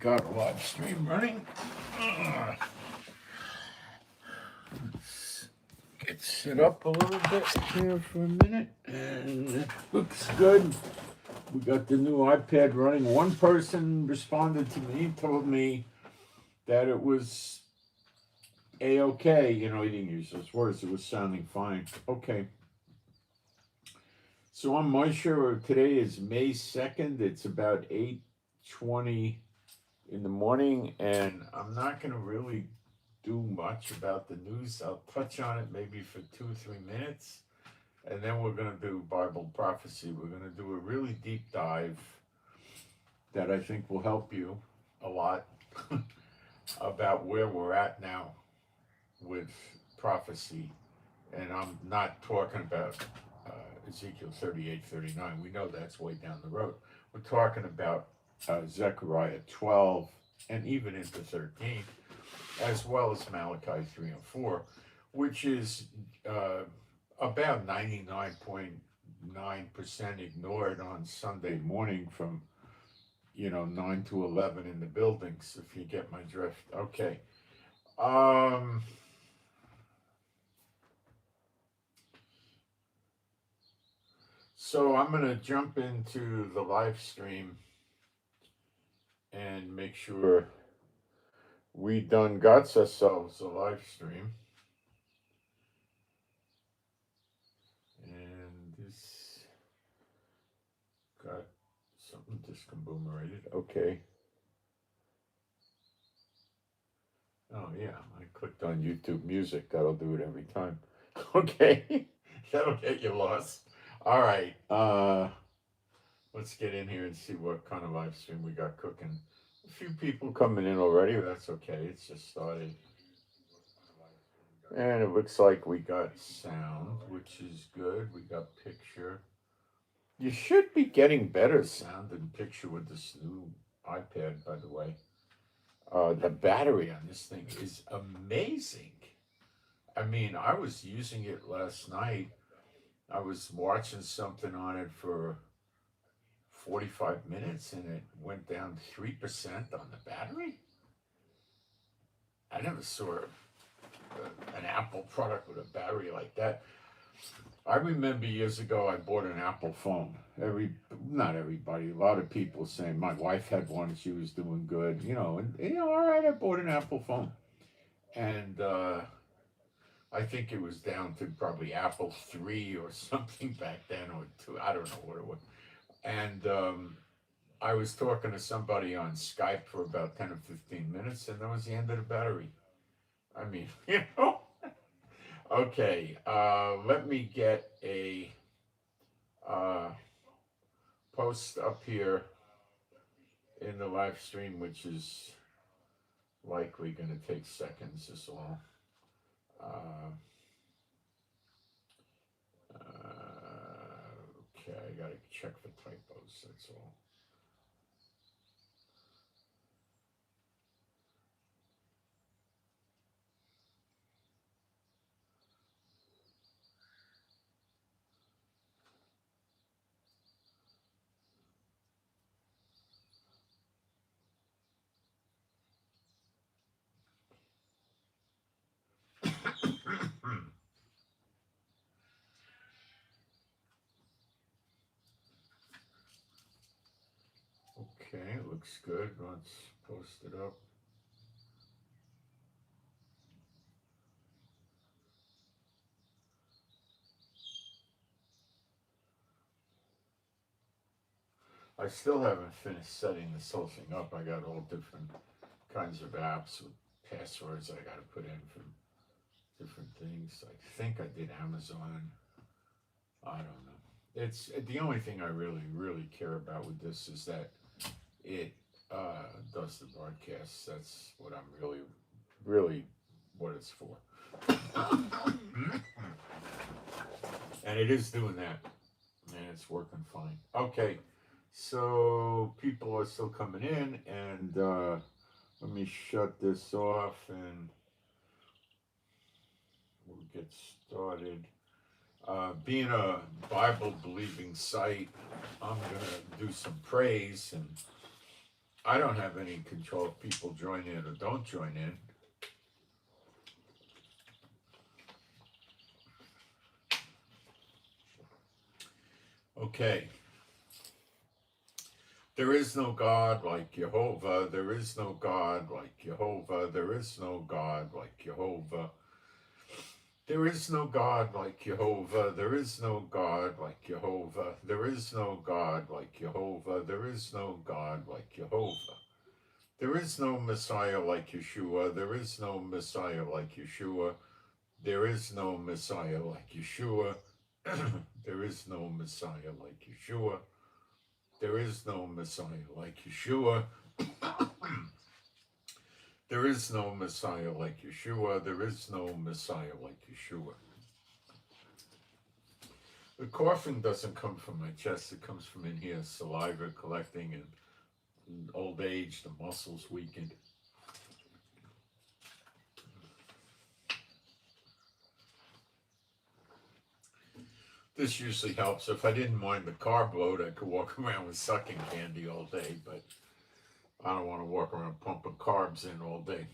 Got a live stream running. Let's get set up a little bit here for a minute, and it looks good. We got the new iPad running. One person responded to me, told me that it was a-okay. He didn't use those words. It was sounding fine. Okay. So I'm Moshe. Today is May 2nd. It's about 8:20 in the morning, and I'm not going to really do much about the news. I'll touch on it maybe for 2 or 3 minutes, and then we're going to do Bible prophecy. We're going to do a really deep dive that I think will help you a lot about where we're at now with prophecy. And I'm not talking about Ezekiel 38, 39. We know that's way down the road. We're talking about Zechariah 12 and even into 13, as well as Malachi 3 and 4, which is about 99.9% ignored on Sunday morning from 9 to 11 in the buildings, if you get my drift. Okay. So I'm going to jump into the live stream and make sure we done got ourselves a live stream. And this got something discombobulated. Okay. Oh yeah, I clicked on YouTube Music. That'll do it every time. Okay. That'll get you lost. All right. Let's get in here and see what kind of live stream we got cooking. A few people coming in already, but that's okay. It's just started. And it looks like we got sound, which is good. We got picture. You should be getting better sound and picture with this new iPad, by the way. The battery on this thing is amazing. I mean, I was using it last night. I was watching something on it for 45 minutes and it went down 3% on the battery. I never saw an Apple product with a battery like that. I remember years ago I bought an Apple phone. Not everybody, a lot of people saying my wife had one, she was doing good, all right, I bought an Apple phone. And I think it was down to probably Apple 3 or something back then, or 2, I don't know what it was. And I was talking to somebody on Skype for about 10 or 15 minutes, and that was the end of the battery. I mean, Okay, let me get a post up here in the live stream, which is likely going to take seconds is all. Okay, I got to check for typos, that's all. Okay, it looks good. Let's post it up. I still haven't finished setting this whole thing up. I got all different kinds of apps with passwords I got to put in for different things. I think I did Amazon. I don't know. It's the only thing I really care about with this is that it does the broadcasts. That's what I'm really what it's for. And it is doing that, and it's working fine. Okay, so people are still coming in, and let me shut this off and we'll get started. Being a Bible believing site, I'm gonna do some praise, and I don't have any control if people join in or don't join in. Okay. There is no God like Jehovah. There is no God like Jehovah. There is no God like Jehovah. There is no God like Jehovah. There is no God like Jehovah. There is no God like Jehovah. There is no God like Jehovah. There is no Messiah like Yeshua. There is no Messiah like Yeshua. There is no Messiah like Yeshua. There is no Messiah like Yeshua. There is no Messiah like Yeshua. There is no Messiah like Yeshua. There is no Messiah like Yeshua. The coughing doesn't come from my chest. It comes from in here, saliva collecting, and in old age, the muscles weakened. This usually helps. If I didn't mind the carb load, I could walk around with sucking candy all day, but I don't want to walk around pumping carbs in all day.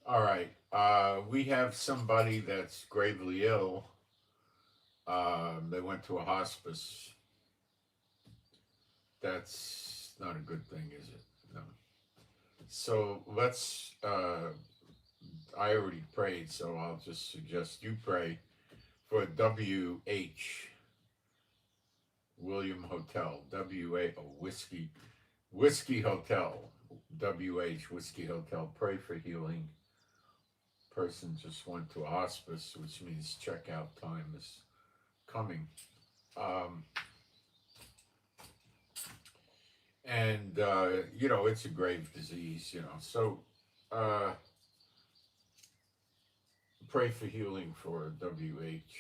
All right. We have somebody that's gravely ill. They went to a hospice. That's not a good thing, is it? No. So let's, I already prayed, so I'll just suggest you pray for WH, William Hotel, WA, Whiskey Hotel, WH, Whiskey Hotel. Pray for healing. Person just went to a hospice, which means checkout time is coming. And, it's a grave disease, So, pray for healing for WH.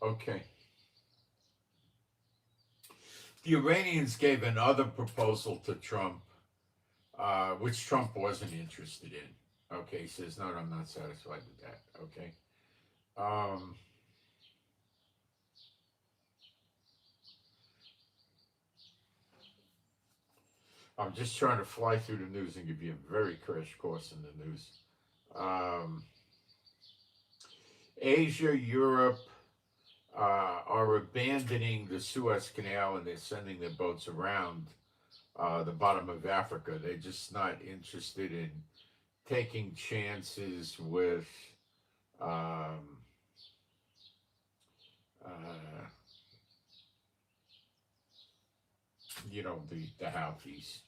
Okay. The Iranians gave another proposal to Trump, which Trump wasn't interested in. Okay, he says, no, I'm not satisfied with that. Okay. I'm just trying to fly through the news and give you a very crash course in the news. Asia, Europe are abandoning the Suez Canal, and they're sending their boats around the bottom of Africa. They're just not interested in taking chances with the Houthis.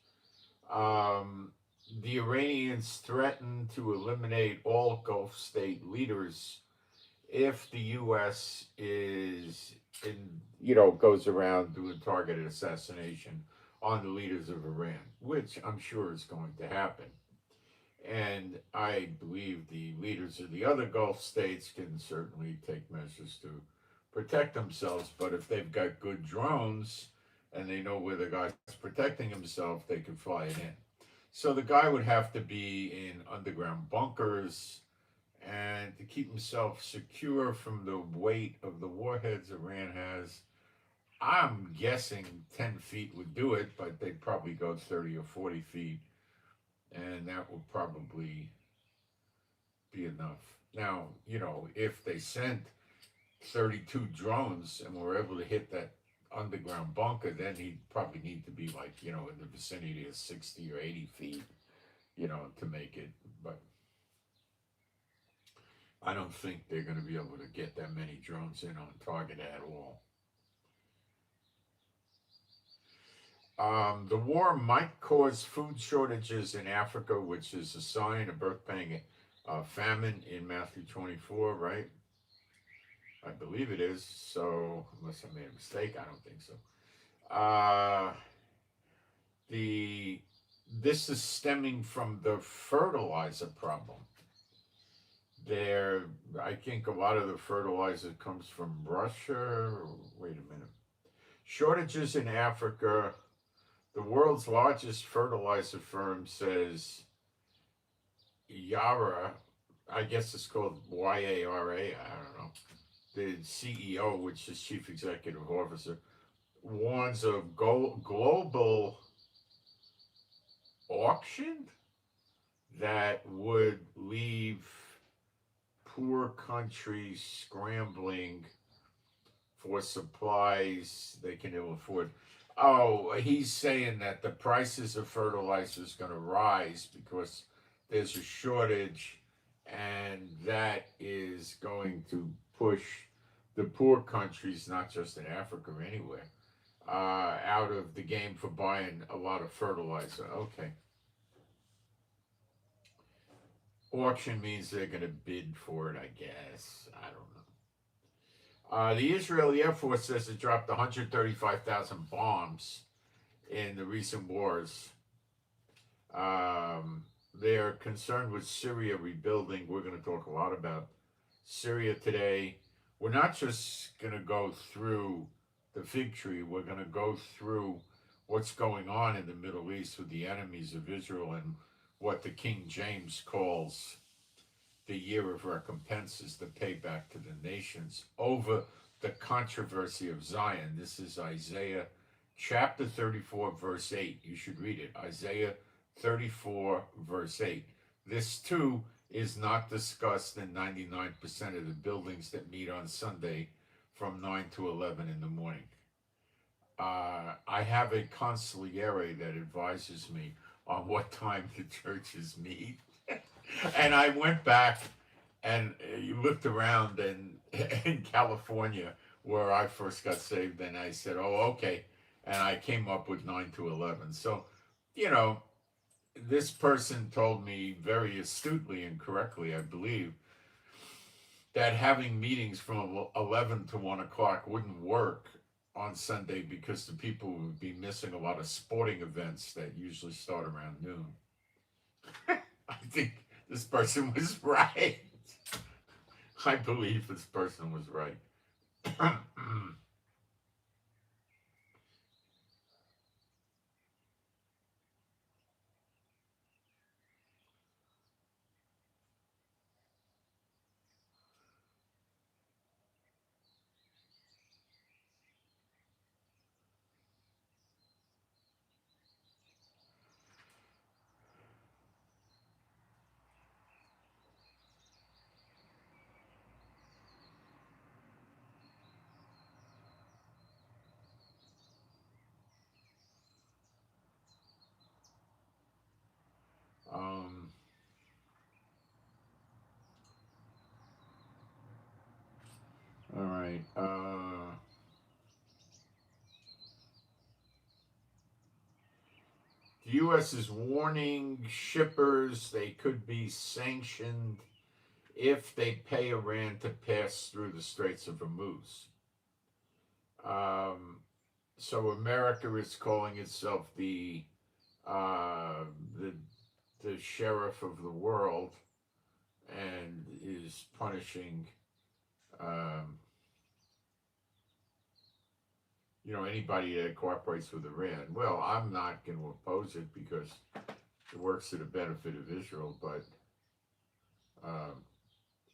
The Iranians threaten to eliminate all Gulf state leaders if the U.S. goes around doing targeted assassination on the leaders of Iran, which I'm sure is going to happen. And I believe the leaders of the other Gulf states can certainly take measures to protect themselves, but if they've got good drones and they know where the guy's protecting himself, they can fly it in. So the guy would have to be in underground bunkers and to keep himself secure from the weight of the warheads Iran has. I'm guessing 10 feet would do it, but they'd probably go 30 or 40 feet, and that would probably be enough. Now, if they sent 32 drones and were able to hit that underground bunker, then he'd probably need to be in the vicinity of 60 or 80 feet, to make it. But I don't think they're going to be able to get that many drones in on target at all. The war might cause food shortages in Africa, which is a sign of birth pang famine in Matthew 24, right? I believe it is. So, unless I made a mistake, I don't think so. This is stemming from the fertilizer problem. I think a lot of the fertilizer comes from Russia. Wait a minute. Shortages in Africa. The world's largest fertilizer firm says Yara, I guess it's called YARA, I don't know, the CEO, which is Chief Executive Officer, warns of global auction that would leave poor countries scrambling for supplies they can ill afford. Oh, he's saying that the prices of fertilizer is going to rise because there's a shortage, and that is going to push the poor countries, not just in Africa or anywhere, out of the game for buying a lot of fertilizer. Okay. Auction means they're going to bid for it, I guess. I don't know. The Israeli Air Force says it dropped 135,000 bombs in the recent wars. They're concerned with Syria rebuilding. We're going to talk a lot about Syria today. We're not just going to go through the fig tree, we're going to go through what's going on in the Middle East with the enemies of Israel and what the King James calls the year of recompenses, the payback to the nations over the controversy of Zion. This is Isaiah chapter 34, verse 8. You should read it. Isaiah 34, verse 8. This too is not discussed in 99% of the buildings that meet on Sunday from 9 to 11 in the morning. I have a consigliere that advises me on what time the churches meet. And I went back and looked around in California where I first got saved, and I said, oh, okay. And I came up with 9 to 11. So, you know, this person told me very astutely and correctly, I believe, that having meetings from 11 to 1 o'clock wouldn't work on Sunday because the people would be missing a lot of sporting events that usually start around noon. I think this person was right. I believe this person was right. um, all right. The U.S. is warning shippers they could be sanctioned if they pay Iran to pass through the Straits of Hormuz. Um, so America is calling itself uh, the the sheriff of the world and is punishing, um, anybody that cooperates with Iran. Well, I'm not going to oppose it because it works to the benefit of Israel, but um,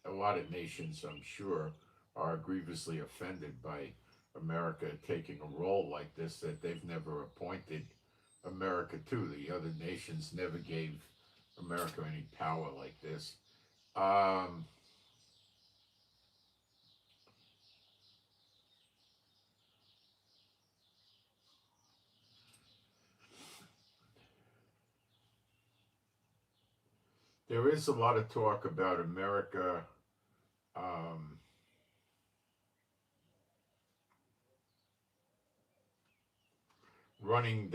a lot of nations, I'm sure, are grievously offended by America taking a role like this that they've never appointed America to. The other nations never gave America any power like this. Um, there is a lot of talk about America um, running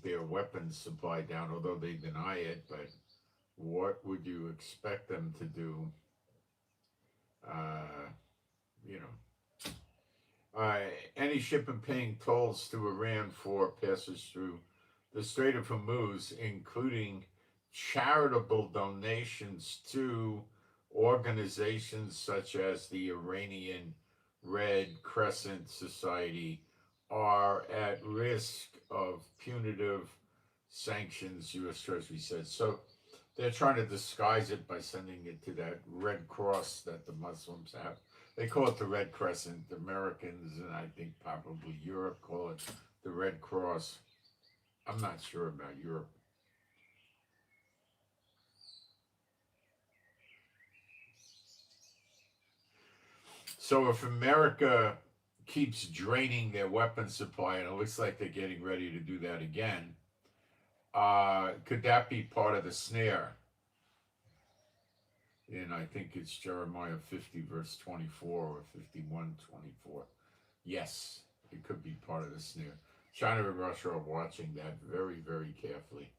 their weapons supply down, although they deny it. But what would you expect them to do? Uh, you know, uh, any shipment paying tolls to Iran for passes through the Strait of Hormuz, including charitable donations to organizations such as the Iranian Red Crescent Society, are at risk of punitive sanctions, U.S. Treasury said. So They're trying to disguise it by sending it to that Red Cross that the Muslims have. They call it the Red Crescent. The Americans and I think probably Europe call it the Red Cross. I'm not sure about Europe. So if America keeps draining their weapon supply, and it looks like they're getting ready to do that again, could that be part of the snare? And I think it's Jeremiah 50, verse 24, or 51:24. Yes, it could be part of the snare. China and Russia are watching that very, very carefully.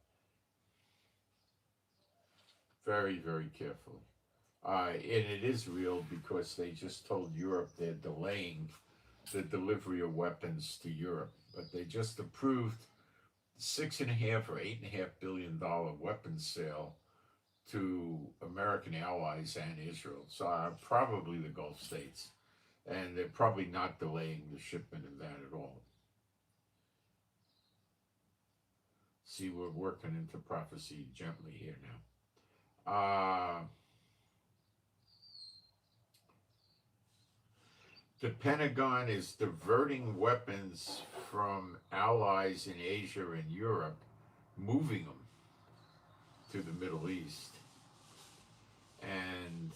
Very, very carefully. And it is real because they just told Europe they're delaying the delivery of weapons to Europe. But they just approved $6.5 or $8.5 billion weapons sale to American allies and Israel. So probably the Gulf states. And they're probably not delaying the shipment of that at all. See, we're working into prophecy gently here now. The Pentagon is diverting weapons from allies in Asia and Europe, moving them to the Middle East. And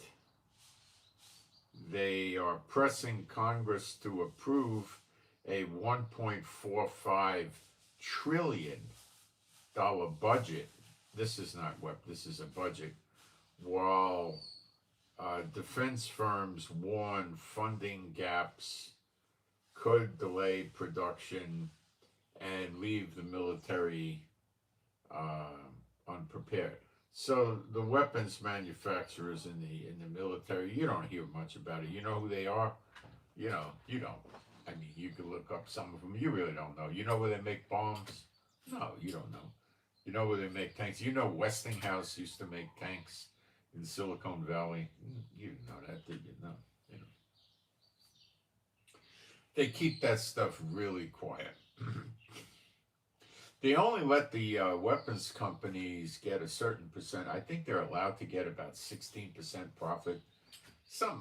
they are pressing Congress to approve a $1.45 trillion budget. This is not this is a budget. While defense firms warn funding gaps could delay production and leave the military unprepared. So the weapons manufacturers in the military, you don't hear much about it. You know who they are? You don't. I mean, you could look up some of them. You really don't know. You know where they make bombs? No, you don't know. You know where they make tanks? You know Westinghouse used to make tanks in Silicon Valley. You didn't know that, did you? No. You know. They keep that stuff really quiet. They only let the weapons companies get a certain percent. I think they're allowed to get about 16% profit.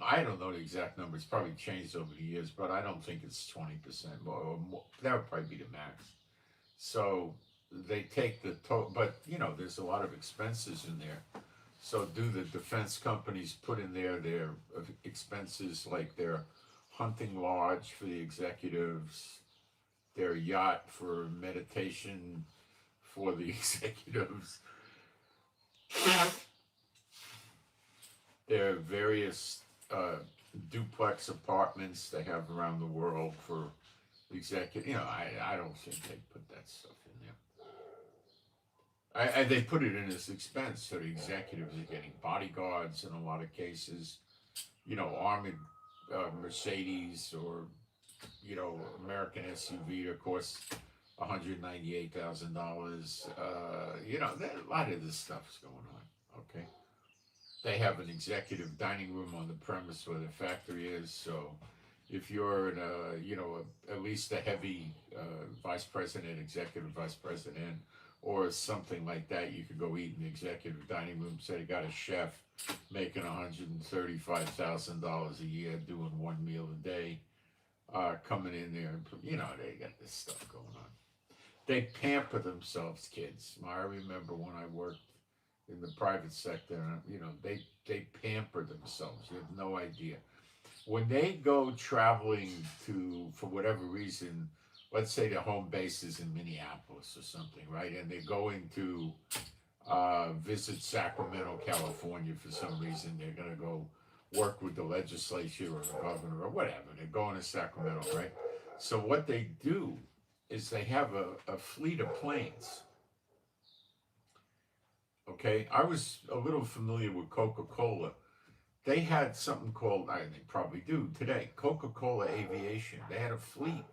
I don't know the exact number. It's probably changed over the years, but I don't think it's 20% or more. That would probably be the max. So they take the total, but there's a lot of expenses in there. So do the defense companies put in there their expenses, like their hunting lodge for the executives, their yacht for meditation for the executives, their various duplex apartments they have around the world for the executive. I don't think they put that stuff in there. They put it in as expense, so the executives are getting bodyguards in a lot of cases, armored Mercedes or American SUV, of course, $198,000. A lot of this stuff is going on. Okay, they have an executive dining room on the premise where the factory is. So if you're at least a heavy vice president, executive vice president, or something like that, you could go eat in the executive dining room. Say they got a chef making $135,000 a year doing one meal a day. Coming in there, and they got this stuff going on. They pamper themselves, kids. I remember when I worked in the private sector, they pamper themselves. You have no idea. When they go traveling for whatever reason, let's say their home base is in Minneapolis or something, right? And they're going to visit Sacramento, California for some reason. They're going to go work with the legislature or the governor or whatever. They're going to Sacramento, right? So what they do is they have a fleet of planes. Okay, I was a little familiar with Coca-Cola. They had something called, they probably do today, Coca-Cola Aviation. They had a fleet.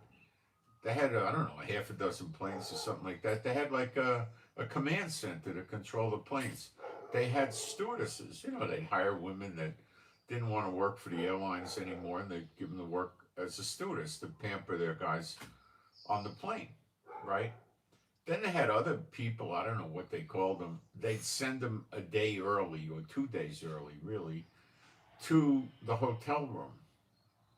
They had, I don't know, a half a dozen planes or something like that. They had like a command center to control the planes. They had stewardesses. They'd hire women that didn't want to work for the airlines anymore, and they'd give them the work as a stewardess to pamper their guys on the plane, right? Then they had other people, I don't know what they called them, they'd send them a day early or 2 days early, really, to the hotel room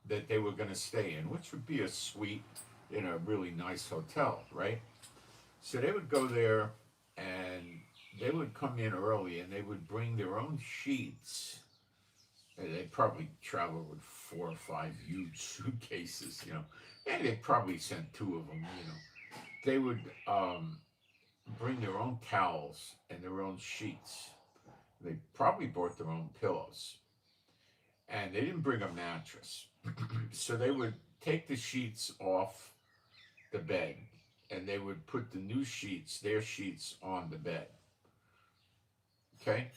that they were going to stay in, which would be a suite in a really nice hotel, right? So they would go there and they would come in early and they would bring their own sheets. And they'd probably travel with 4 or 5 huge suitcases. And they'd probably send 2 of them. They would bring their own towels and their own sheets. They probably brought their own pillows. And they didn't bring a mattress. So they would take the sheets off the bed and they would put the new sheets, their sheets, on the bed. Okay?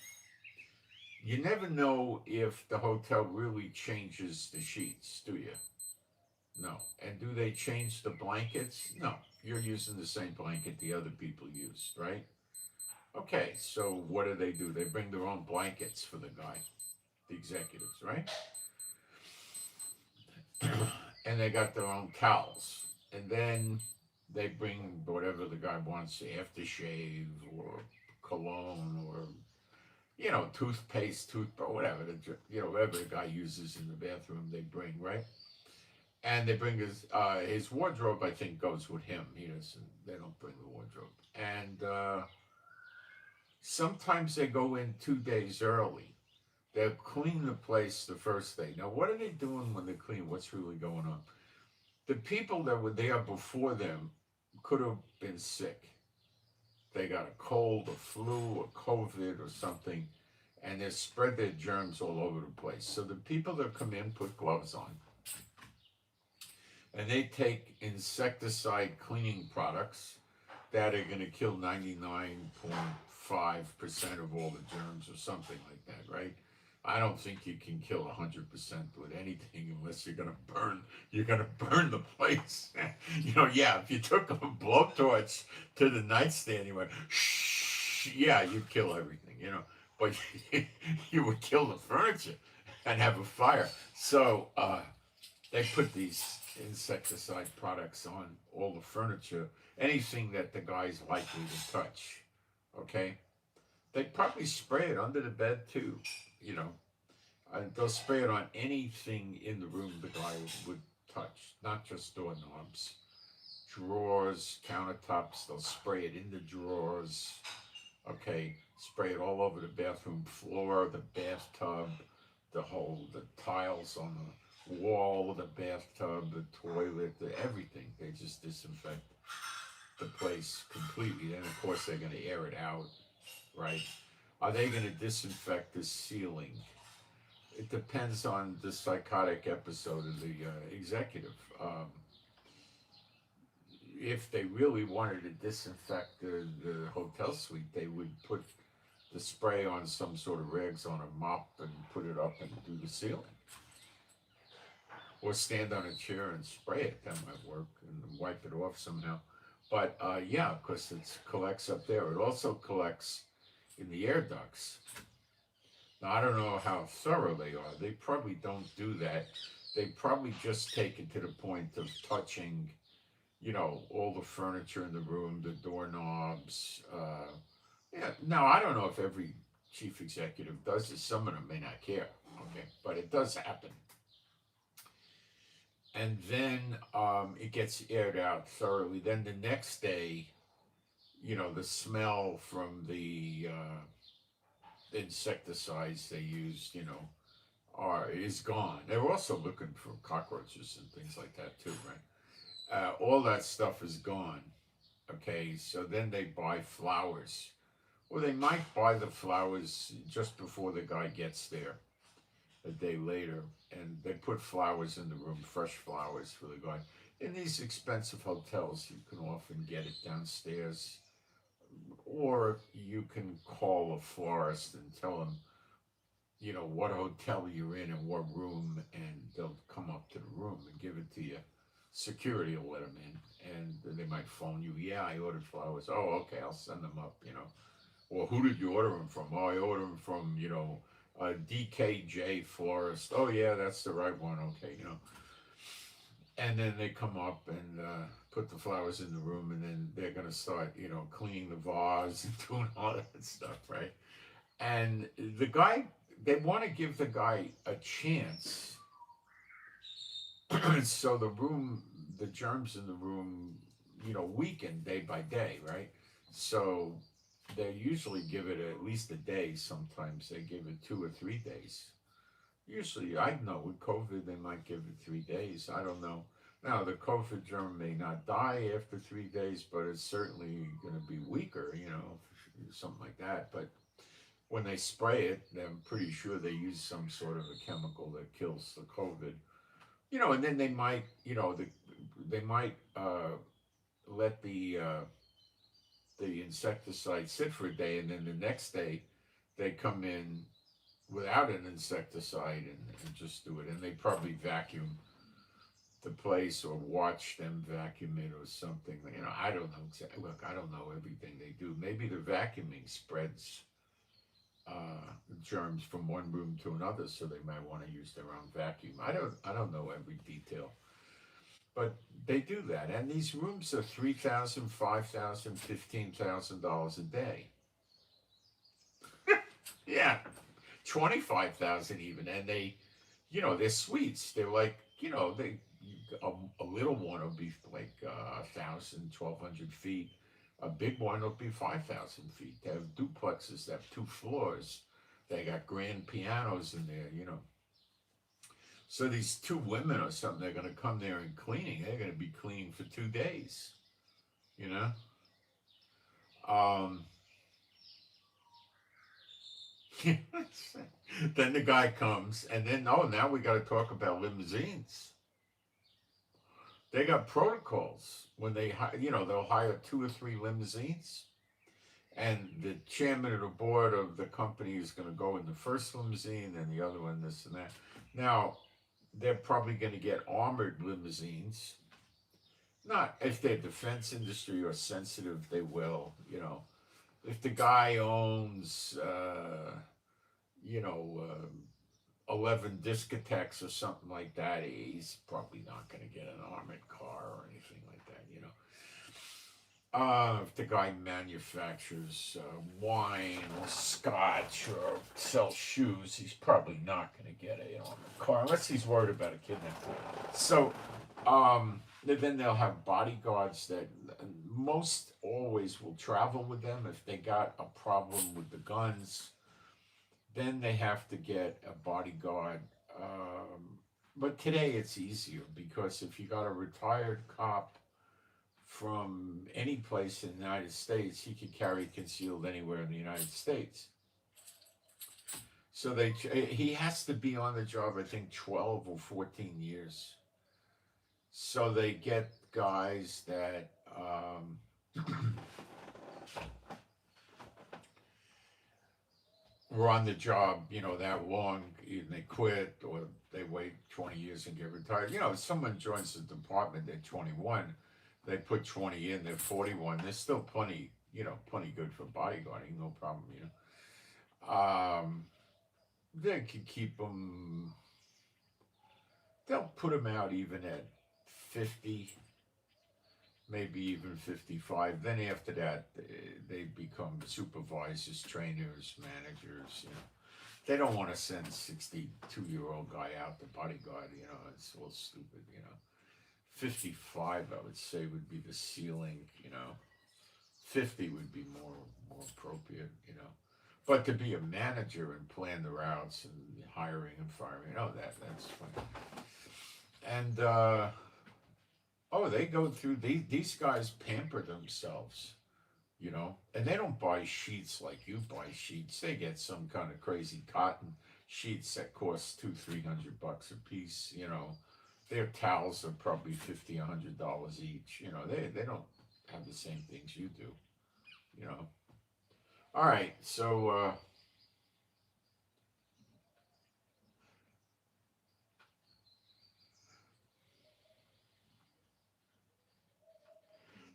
You never know if the hotel really changes the sheets, do you? No. And do they change the blankets? No. You're using the same blanket the other people used, right? Okay, so what do? They bring their own blankets for the guy, the executives, right? And they got their own towels. And then they bring whatever the guy wants, aftershave or cologne or, toothpaste, whatever, whatever the guy uses in the bathroom, they bring, right? And they bring his wardrobe, I think, goes with him. They don't bring the wardrobe. And sometimes they go in 2 days early. They'll clean the place the first day. Now, what are they doing when they clean? What's really going on? The people that were there before them could have been sick. They got a cold, a flu, or COVID or something, and they spread their germs all over the place. So the people that come in put gloves on, and they take insecticide cleaning products that are going to kill 99.5% of all the germs or something like that, right? I don't think you can kill 100% with anything unless you're gonna burn the place. Yeah, if you took a blowtorch to the nightstand, you went, shh, yeah, you'd kill everything, but you would kill the furniture and have a fire. So they put these insecticide products on all the furniture, anything that the guy's likely to touch, okay? They probably spray it under the bed too, they'll spray it on anything in the room the guy would touch, not just doorknobs, drawers, countertops. They'll spray it in the drawers, okay? Spray it all over the bathroom floor, the bathtub, the tiles on the wall, the bathtub, the toilet, everything. They just disinfect the place completely. Then, of course, they're going to air it out, right? Are they going to disinfect the ceiling? It depends on the psychotic episode of the executive. If they really wanted to disinfect the hotel suite, they would put the spray on some sort of rags on a mop and put it up and do the ceiling. Or stand on a chair and spray it. That might work, and wipe it off somehow. But yeah, because it collects up there. It also collects in the air ducts. Now, I don't know how thorough they are. They probably don't do that. They probably just take it to the point of touching, all the furniture in the room, the doorknobs. Yeah. Now, I don't know if every chief executive does this. Some of them may not care, okay? But it does happen. And then it gets aired out thoroughly. Then the next day, the smell from the insecticides they used, is gone. They're also looking for cockroaches and things like that too, right? All that stuff is gone. Okay, so then they buy flowers. Or they might buy the flowers just before the guy gets there, a day later, and they put flowers in the room, fresh flowers for the guy. In these expensive hotels, you can often get it downstairs, or you can call a florist and tell them, what hotel you're in and what room, and they'll come up to the room and give it to you. Security will let them in, and they might phone you. Yeah, I ordered flowers. Oh, okay, I'll send them up. Or who did you order them from? Oh, I ordered them from DKJ florist. Oh yeah, that's the right one. Okay, and then they come up and put the flowers in the room, and then they're going to start, cleaning the vase and doing all that stuff, right? And the guy, they want to give the guy a chance. So the germs in the room, weaken day by day, right? So they usually give it at least a day. Sometimes they give it 2 or 3 days. Usually, I know with COVID, they might give it 3 days. I don't know. Now, the COVID germ may not die after 3 days, but it's certainly going to be weaker, something like that. But when they spray it, I'm pretty sure they use some sort of a chemical that kills the COVID. And then they might, they might let the insecticide sit for a day, and then the next day they come in without an insecticide and just do it. And they probably vacuum the place or watch them vacuum it or something. I don't know exactly. Look, I don't know everything they do. Maybe the vacuuming spreads germs from one room to another, so they might want to use their own vacuum. I don't know every detail, but they do that. And these rooms are $3,000, $5,000, $15,000 a day. Yeah, 25,000 even, and they're suites. They're like, a little one will be like 1,000, 1,200 feet. A big one will be 5,000 feet. They have duplexes that have 2 floors. They got grand pianos in there, So these 2 women or something, they're going to come there and cleaning. They're going to be cleaning for 2 days, Then the guy comes, and then, now we got to talk about limousines. They got protocols when they'll hire 2 or 3 limousines, and the chairman of the board of the company is going to go in the first limousine, and the other one this and that. Now, they're probably going to get armored limousines. Not if they're defense industry or sensitive, they will. If the guy owns, 11 discotheques or something like that, he's probably not going to get an armored car or anything like that, If the guy manufactures wine or scotch or sells shoes, he's probably not going to get an armored car unless he's worried about a kidnapping. So, then they'll have bodyguards that most always will travel with them. If they got a problem with the guns, then they have to get a bodyguard. But today it's easier because if you got a retired cop from any place in the United States, he can carry concealed anywhere in the United States. So he has to be on the job, I think, 12 or 14 years. So they get guys that were on the job, that long, either they quit or they wait 20 years and get retired. If someone joins the department at 21, they put 20 in, they're 41. There's still plenty good for bodyguarding, no problem, They can keep them, they'll put them out even at 50, maybe even 55. Then after that, they become supervisors, trainers, managers, They don't want to send a 62-year-old guy out to bodyguard, it's a little stupid, 55, I would say, would be the ceiling, 50 would be more appropriate, But to be a manager and plan the routes and hiring and firing, that's funny. And, they go through, these guys pamper themselves, and they don't buy sheets like you buy sheets. They get some kind of crazy cotton sheets that cost $200-300 a piece, Their towels are probably $50, $100 each, they don't have the same things you do, All right, so,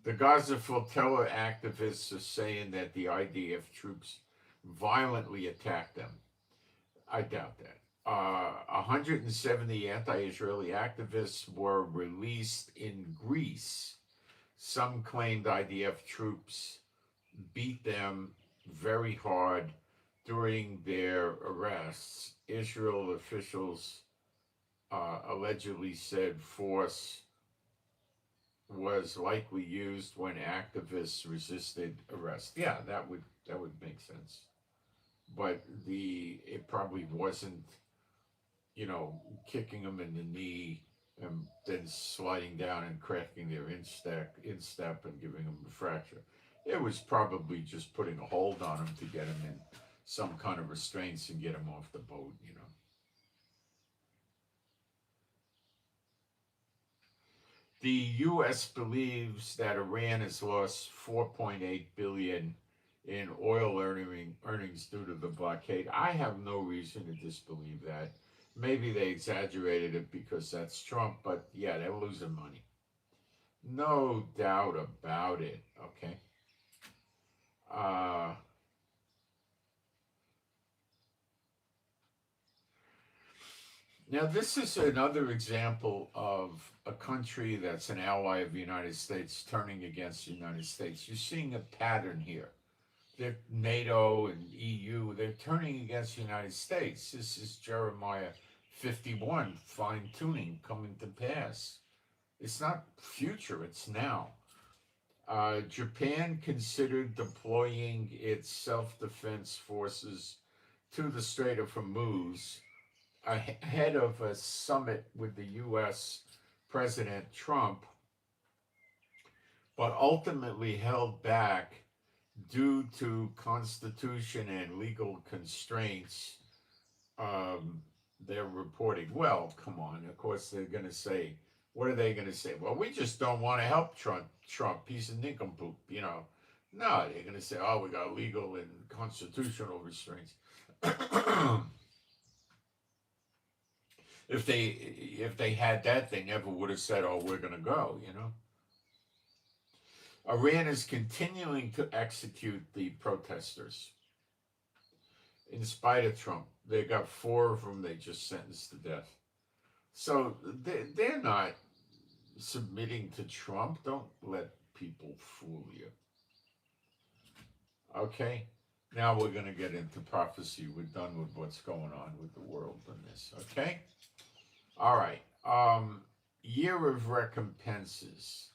the Gaza flotilla activists are saying that the IDF troops violently attacked them. I doubt that. 170 anti-Israeli activists were released in Greece Some claimed IDF troops beat them very hard during their arrests. Israel officials allegedly said force was likely used when activists resisted arrest. Yeah, that would make sense. But it probably wasn't, kicking them in the knee and then sliding down and cracking their instep and giving them a fracture. It was probably just putting a hold on them to get them in some kind of restraints and get them off the boat. The U.S. believes that Iran has lost 4.8 billion in oil earnings due to the blockade. I have no reason to disbelieve that. Maybe they exaggerated it because that's Trump, but yeah, they're losing money. No doubt about it. Okay. Now, this is another example of a country that's an ally of the United States turning against the United States. You're seeing a pattern here. They're NATO and EU, they're turning against the United States. This is Jeremiah 51, fine tuning coming to pass. It's not future, it's now. Japan considered deploying its self-defense forces to the Strait of Hormuz ahead of a summit with the U.S. President Trump, but ultimately held back due to constitution and legal constraints. They're reporting. Well, come on. Of course, they're going to say, what are they going to say? Well, we just don't want to help Trump. He's a nincompoop, No, they're going to say, oh, we got legal and constitutional restraints. If they had that, they never would have said, oh, we're going to go, Iran is continuing to execute the protesters. In spite of Trump, they got 4 of them they just sentenced to death. So they're not submitting to Trump. Don't let people fool you. Okay? Now we're going to get into prophecy. We're done with what's going on with the world in this. Okay? All right. Year of recompenses.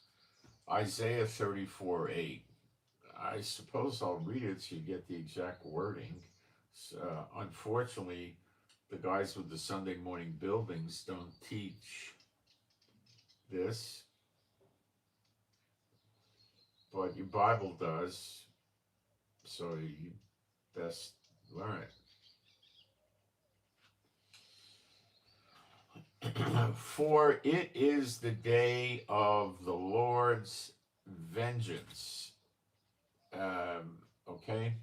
Isaiah 34:8. I suppose I'll read it so you get the exact wording. Unfortunately, the guys with the Sunday morning buildings don't teach this, but your Bible does, so you best learn it. For it is the day of the Lord's vengeance. Okay?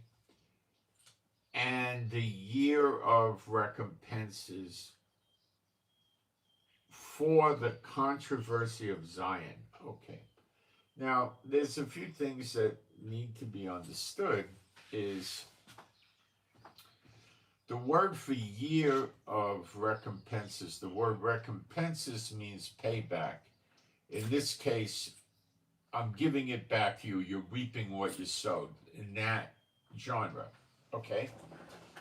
And the year of recompenses for the controversy of Zion. Okay. Now, there's a few things that need to be understood. Is the word for year of recompenses, the word recompenses means payback. In this case, I'm giving it back to you. You're reaping what you sowed in that genre. Okay?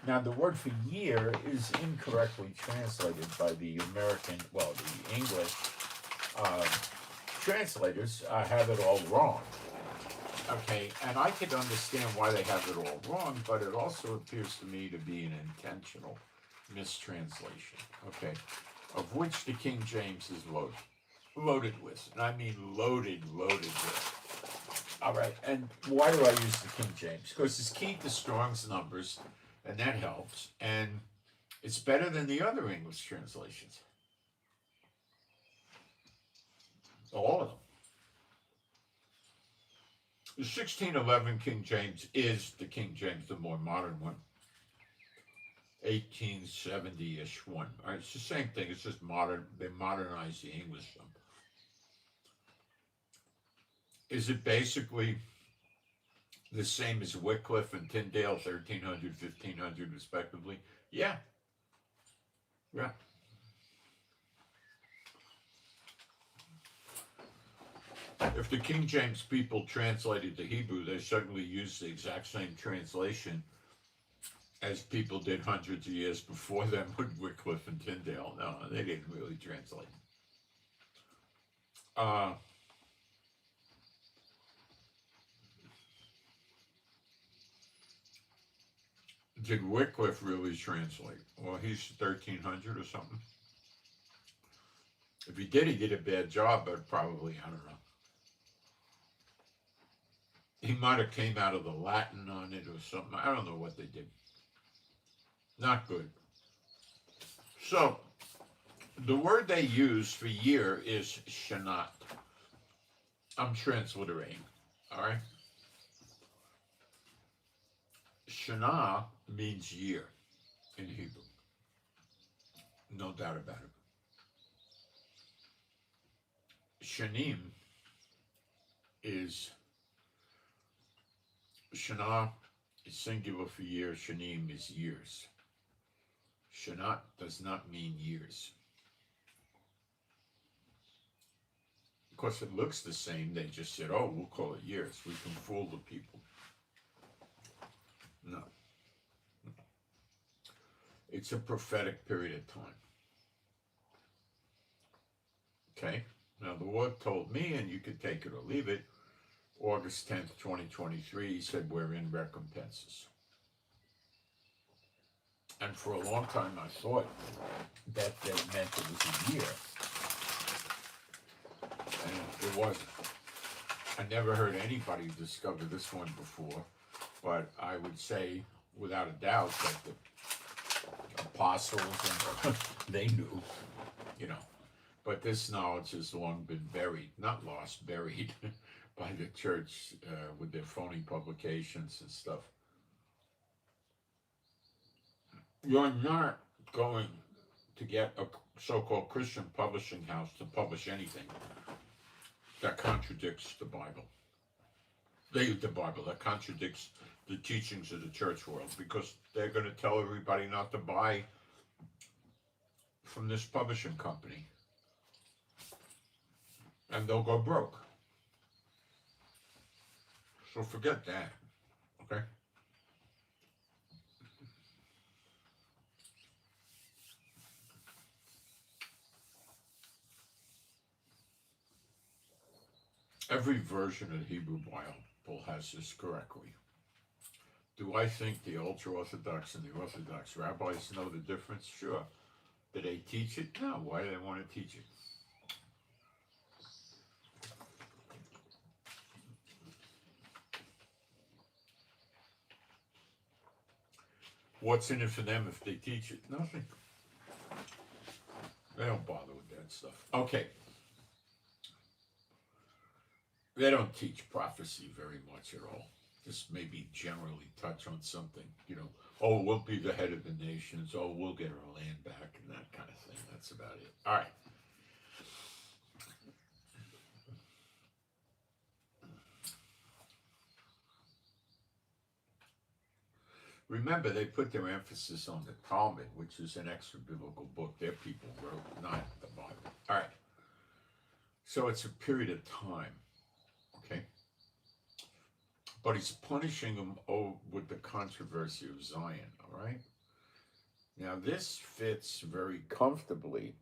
Now, the word for year is incorrectly translated by the the English translators have it all wrong. Okay, and I could understand why they have it all wrong, but it also appears to me to be an intentional mistranslation, okay, of which the King James is loaded with. And I mean loaded with. All right, and why do I use the King James? Because it's keyed to Strong's numbers, and that helps, and it's better than the other English translations. All of them. The 1611 King James is the King James, the more modern one. 1870-ish one. All right, it's the same thing. It's just modern. They modernized the English some. Is it basically the same as Wycliffe and Tyndale, 1300, 1500, respectively? Yeah. Yeah. If the King James people translated the Hebrew, they certainly used the exact same translation as people did hundreds of years before them with Wycliffe and Tyndale. No, they didn't really translate. Did Wycliffe really translate? Well, he's 1300 or something. If he did a bad job, but probably, I don't know. He might have came out of the Latin on it or something. I don't know what they did. Not good. So, the word they use for year is shanat. I'm transliterating, all right? Shana means year in Hebrew. No doubt about it. Shanim is, Shana is singular for year, Shanim is years. Shanat does not mean years. Of course, it looks the same. They just said, oh, we'll call it years. We can fool the people. No. It's a prophetic period of time. Okay? Now, the Lord told me, and you could take it or leave it, August 10th, 2023, he said, we're in recompenses. And for a long time, I thought that they meant it was a year. And it wasn't. I never heard anybody discover this one before, but I would say, without a doubt, that the apostles, and they knew, you know. But this knowledge has long been buried, not lost, buried by the church with their phony publications and stuff. You're not going to get a so-called Christian publishing house to publish anything that contradicts the Bible. The Bible, that contradicts the teachings of the church world, because they're going to tell everybody not to buy from this publishing company. And they'll go broke. So forget that, okay? Every version of the Hebrew Bible has this correctly. Do I think the ultra-Orthodox and the Orthodox rabbis know the difference? Sure. Do they teach it? No. Why do they want to teach it? What's in it for them if they teach it? Nothing. They don't bother with that stuff. Okay. They don't teach prophecy very much at all. Just maybe generally touch on something, you know. Oh, we'll be the head of the nations. Oh, we'll get our land back and that kind of thing. That's about it. All right. Remember, they put their emphasis on the Talmud, which is an extra biblical book their people wrote, not the Bible. All right. So it's a period of time, okay? But he's punishing them with the controversy of Zion, all right? Now, this fits very comfortably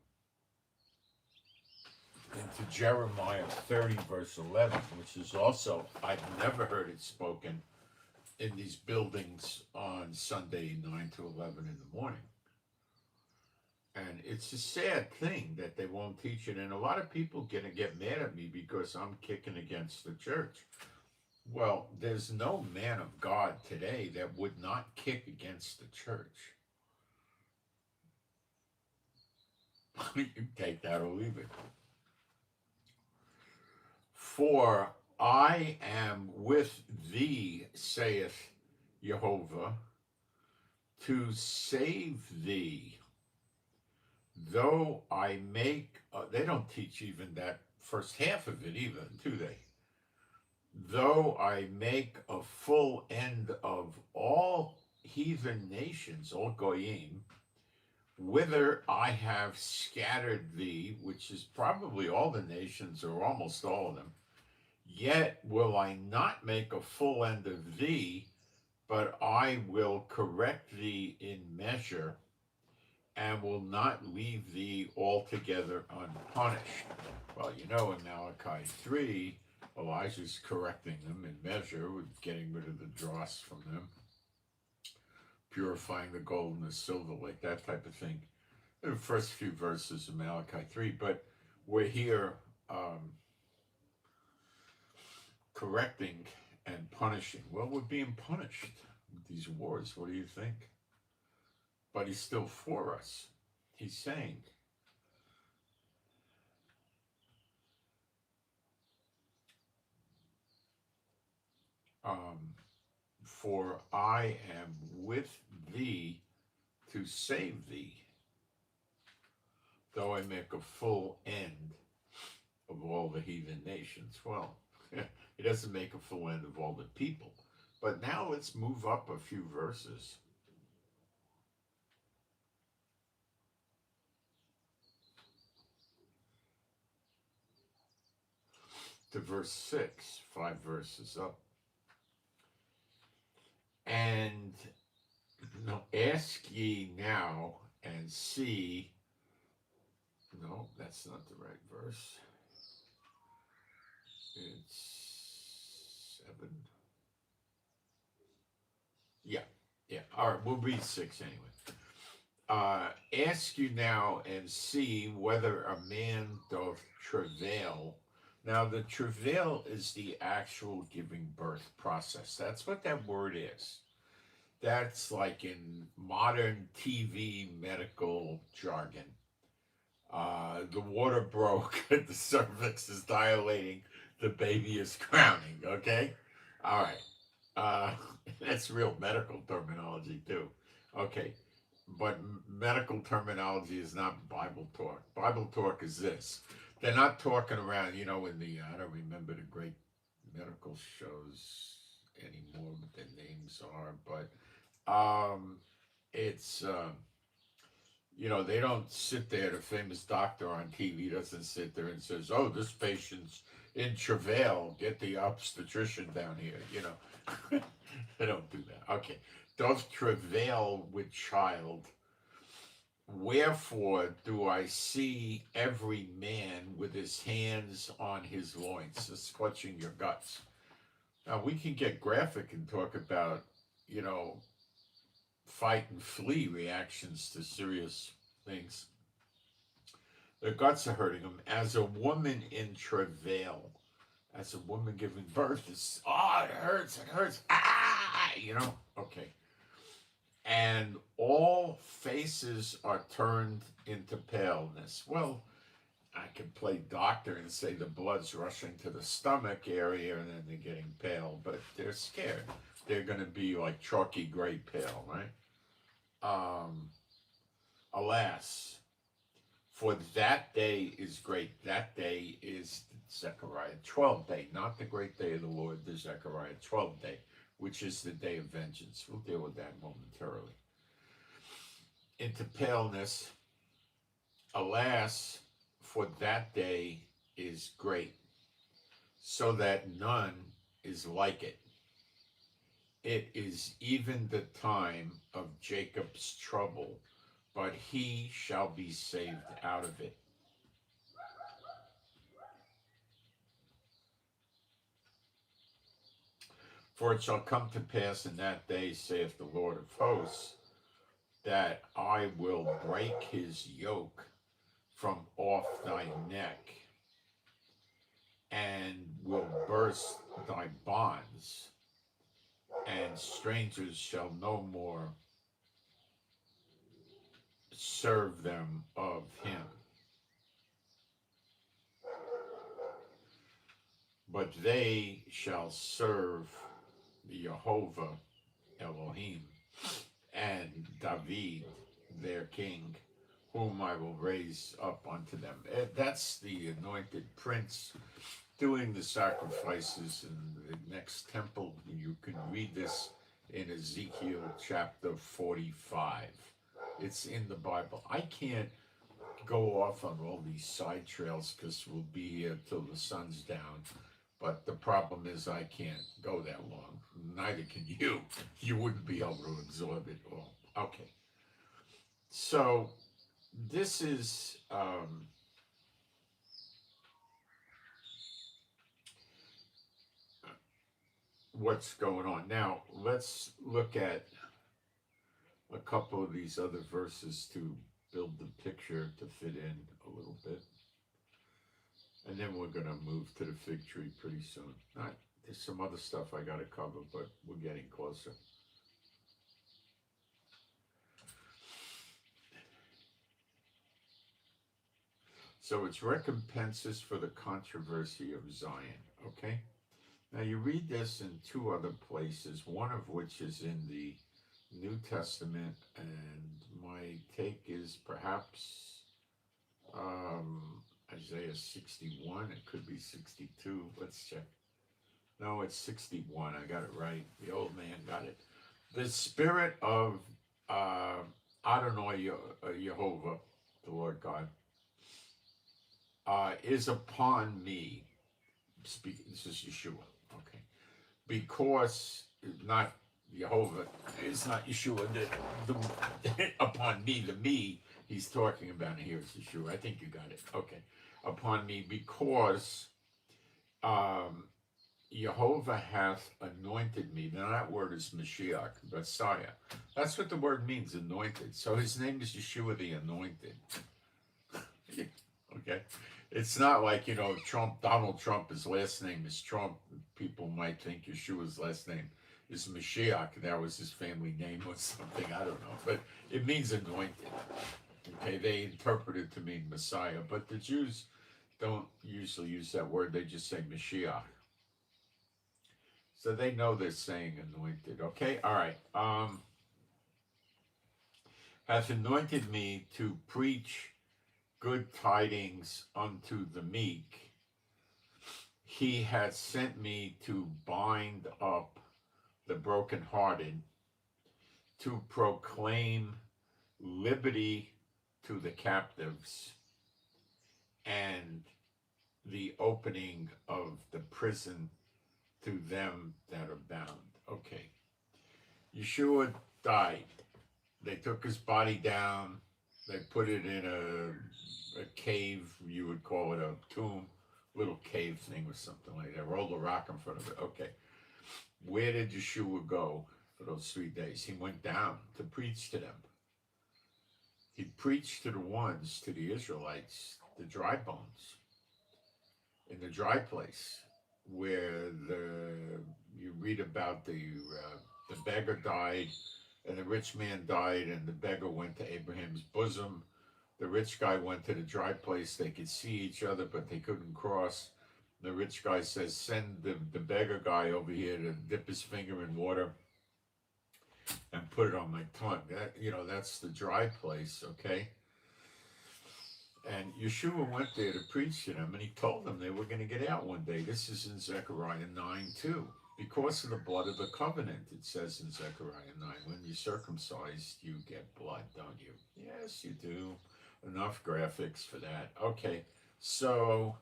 into Jeremiah 30, verse 11, which is also, I've never heard it spoken in these buildings on Sunday 9 to 11 in the morning. And it's a sad thing that they won't teach it. And a lot of people gonna get mad at me because I'm kicking against the church. Well, there's no man of God today that would not kick against the church. You can take that or leave it. For I am with thee, saith Jehovah, to save thee. Though I make, they don't teach even that first half of it even, do they? Though I make a full end of all heathen nations, all goyim, whither I have scattered thee, which is probably all the nations or almost all of them, Yet will I not make a full end of thee, but I will correct thee in measure, and will not leave thee altogether unpunished. Well, in Malachi 3, Elijah's correcting them in measure, with getting rid of the dross from them, purifying the gold and the silver, like that type of thing. In the first few verses of Malachi 3, but we're here correcting and punishing. Well, we're being punished with these wars. What do you think? But he's still for us. He's saying, for I am with thee to save thee, though I make a full end of all the heathen nations. Well, he doesn't make a full end of all the people. But now let's move up a few verses. To verse 6, 5 verses up. And ask ye now and see. No, that's not the right verse. It's 7. Yeah. All right, we'll read 6 anyway. Ask you now and see whether a man doth travail. Now, the travail is the actual giving birth process. That's what that word is. That's like in modern TV medical jargon. The water broke, the cervix is dilating, the baby is crowning, okay? All right. That's real medical terminology, too. Okay. But medical terminology is not Bible talk. Bible talk is this. They're not talking around, in the, I don't remember the great medical shows anymore, what their names are, but it's, they don't sit there, the famous doctor on TV doesn't sit there and says, oh, this patient's in travail, get the obstetrician down here, They don't do that. Okay. Doth travail with child. Wherefore do I see every man with his hands on his loins, just clutching your guts. Now, we can get graphic and talk about, fight and flee reactions to serious things. Their guts are hurting them. As a woman in travail, as a woman giving birth, it's, it hurts, okay. And all faces are turned into paleness. Well, I can play doctor and say the blood's rushing to the stomach area and then they're getting pale, but they're scared. They're going to be like chalky gray pale, right? Alas, for that day is great. That day is Zechariah 12th day, not the great day of the Lord, the Zechariah 12th day, which is the day of vengeance. We'll deal with that momentarily. Into paleness. Alas, for that day is great, so that none is like it. It is even the time of Jacob's trouble, but he shall be saved out of it. For it shall come to pass in that day, saith the Lord of hosts, that I will break his yoke from off thy neck, and will burst thy bonds, and strangers shall no more serve them of him. But they shall serve Jehovah Elohim, and David their king, whom I will raise up unto them. That's the anointed prince doing the sacrifices in the next temple. You can read this in Ezekiel chapter 45. It's in the Bible. I can't go off on all these side trails because we'll be here till the sun's down. But the problem is I can't go that long. Neither can you. You wouldn't be able to absorb it all. Okay. So this is what's going on. Now, let's look at a couple of these other verses to build the picture to fit in a little bit. And then we're going to move to the fig tree pretty soon. There's some other stuff I got to cover, but we're getting closer. So it's recompenses for the controversy of Zion, okay? Now you read this in two other places, one of which is in the New Testament, and my take is perhaps Isaiah 61, it could be 62, let's check. No, it's 61, I got it right, the old man got it. The spirit of Adonai Jehovah, the Lord God, is upon me. This is Yeshua, okay? Because not Jehovah, it's not Yeshua. Upon me, the me he's talking about here is Yeshua. I think you got it. Okay, upon me, because Jehovah hath anointed me. Now that word is Mashiach, Messiah. That's what the word means, anointed. So his name is Yeshua the Anointed. Okay. It's not like, Trump, Donald Trump, his last name is Trump. People might think Yeshua's last name is Mashiach. That was his family name or something. I don't know. But it means anointed. Okay. They interpret it to mean Messiah. But the Jews don't usually use that word. They just say Mashiach. So they know they're saying anointed. Okay. All right. Hath anointed me to preach good tidings unto the meek. He hath sent me to bind up the brokenhearted, to proclaim liberty to the captives, and the opening of the prison to them that are bound. Okay. Yeshua died. They took his body down. They put it in a cave, you would call it a tomb, little cave thing or something like that. Rolled a rock in front of it. Okay. Where did Yeshua go for those 3 days? He went down to preach to them. He preached to the Israelites, the dry bones, in the dry place, where you read about the beggar died, and the rich man died, and the beggar went to Abraham's bosom. The rich guy went to the dry place. They could see each other, but they couldn't cross. The rich guy says, send the beggar guy over here to dip his finger in water and put it on my tongue. That's the dry place, okay? And Yeshua went there to preach to them, and he told them they were going to get out one day. This is in Zechariah 9:2. Because of the blood of the covenant, it says in Zechariah 9, when you're circumcised, you get blood, don't you? Yes, you do. Enough graphics for that. Okay, so,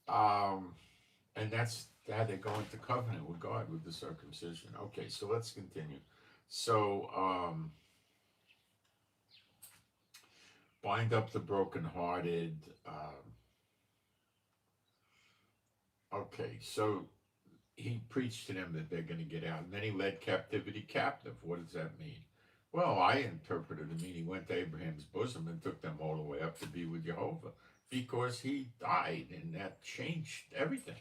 and that's how they go into covenant with God, with the circumcision. Okay, so let's continue. So, bind up the brokenhearted. Okay, so he preached to them that they're going to get out, and then he led captivity captive. What does that mean? Well, I interpreted it to mean he went to Abraham's bosom and took them all the way up to be with Jehovah, because he died, and that changed everything.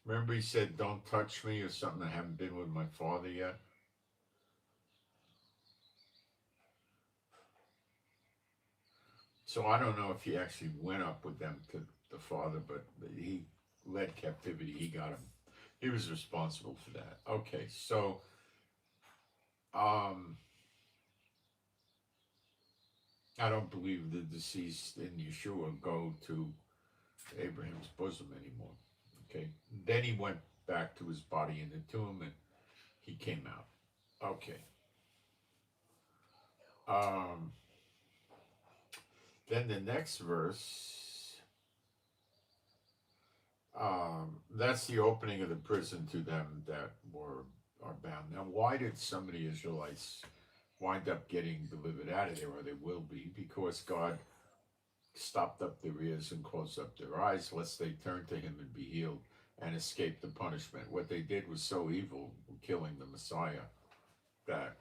Remember he said, don't touch me, or something, I haven't been with my father yet? So I don't know if he actually went up with them to the father, but he led captivity. He got him. He was responsible for that. Okay, so I don't believe the deceased in Yeshua go to Abraham's bosom anymore. Okay, then he went back to his body in the tomb, and he came out. Okay. Um, then the next verse, that's the opening of the prison to them that are bound. Now, why did some of the Israelites wind up getting delivered out of there, or they will be? Because God stopped up their ears and closed up their eyes, lest they turn to Him and be healed and escape the punishment. What they did was so evil, killing the Messiah, that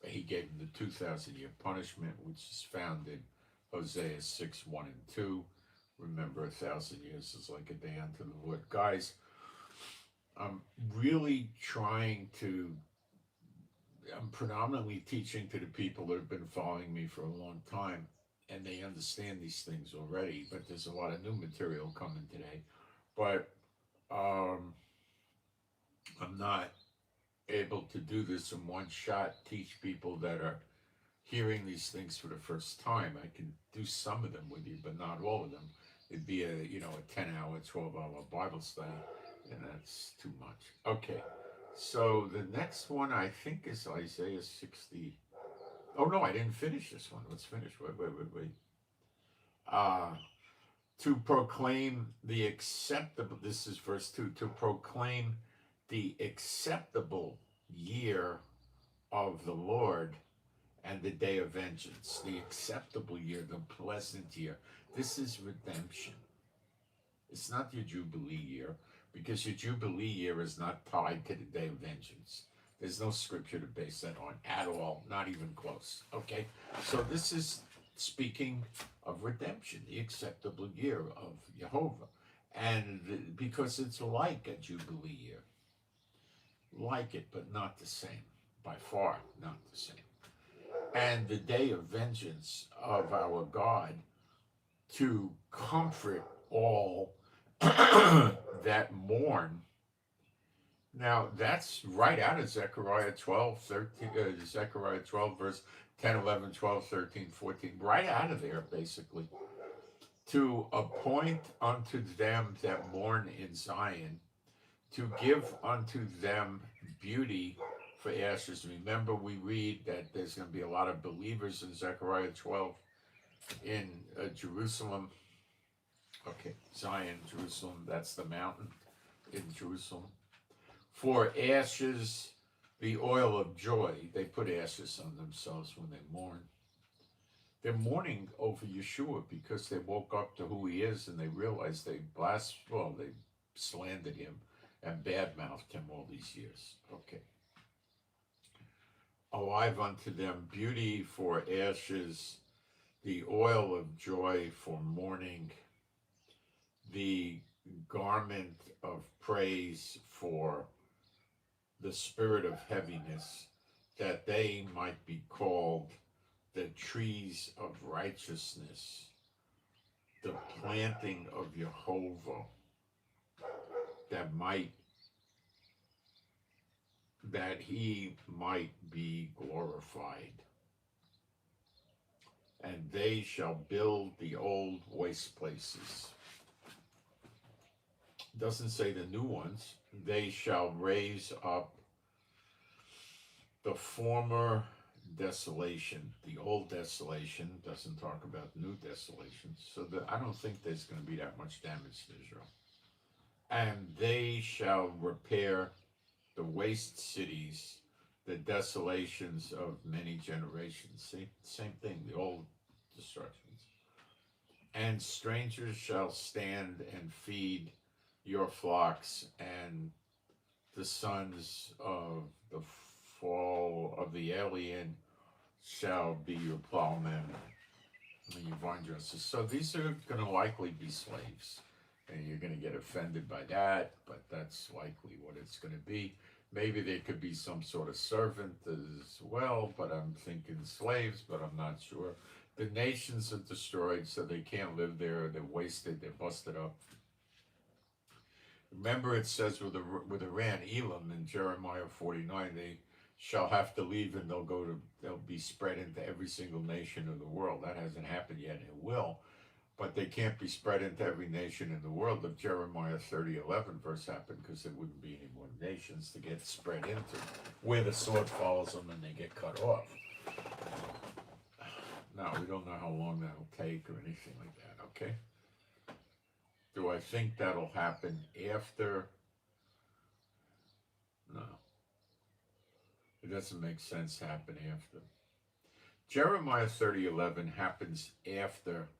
He gave them the 2,000-year punishment, which is found in Hosea 6:1 and 2. Remember, 1,000 years is like a day unto the Lord. Guys, I'm really trying to, I'm predominantly teaching to the people that have been following me for a long time, and they understand these things already, but there's a lot of new material coming today. But um, I'm not able to do this in one shot, teach people that are hearing these things for the first time. I can do some of them with you, but not all of them. It'd be a 10-hour, 12-hour Bible study, and that's too much. Okay, so the next one I think is Isaiah 60. Oh no, I didn't finish this one. Let's finish. Wait. Uh, to proclaim the acceptable, this is verse 2, to proclaim the acceptable year of the Lord and the day of vengeance, the acceptable year, the pleasant year. This is redemption. It's not your Jubilee year, because your Jubilee year is not tied to the day of vengeance. There's no scripture to base that on at all, not even close. Okay? So this is speaking of redemption, the acceptable year of Jehovah. And because it's like a Jubilee year. Like it, but not the same. By far, not the same. And the day of vengeance of our God, to comfort all that mourn. Now, that's right out of Zechariah 12, 13, Zechariah 12, verse 10, 11, 12, 13, 14. Right out of there, basically. To appoint unto them that mourn in Zion, to give unto them beauty for ashes. Remember, we read that there's going to be a lot of believers in Zechariah 12 in Jerusalem. Okay, Zion, Jerusalem, that's the mountain in Jerusalem. For ashes, the oil of joy. They put ashes on themselves when they mourn. They're mourning over Yeshua because they woke up to who He is, and they realized they slandered Him and badmouthed Him all these years. Okay. Alive unto them beauty for ashes, the oil of joy for mourning, the garment of praise for the spirit of heaviness, that they might be called the trees of righteousness, the planting of Jehovah, that He might be glorified. And they shall build the old waste places. Doesn't say the new ones. They shall raise up the former desolation. The old desolation doesn't talk about new desolation. So I don't think there's going to be that much damage to Israel. And they shall repair the waste cities, the desolations of many generations. See, same thing, the old destructions. And strangers shall stand and feed your flocks, and the sons of the fall of the alien shall be your plowmen and your vine dressers. So these are going to likely be slaves, and you're going to get offended by that, but that's likely what it's going to be. Maybe there could be some sort of servant as well, but I'm thinking slaves, but I'm not sure. The nations are destroyed, so they can't live there. They're wasted. They're busted up. Remember, it says with Iran, Elam in Jeremiah 49, they shall have to leave, and they'll be spread into every single nation of the world. That hasn't happened yet. It will. But they can't be spread into every nation in the world. If Jeremiah 30:11 verse happened, because there wouldn't be any more nations to get spread into, where the sword follows them and they get cut off. No, we don't know how long that'll take or anything like that, okay? Do I think that'll happen after? No. It doesn't make sense to happen after. Jeremiah 30:11 happens after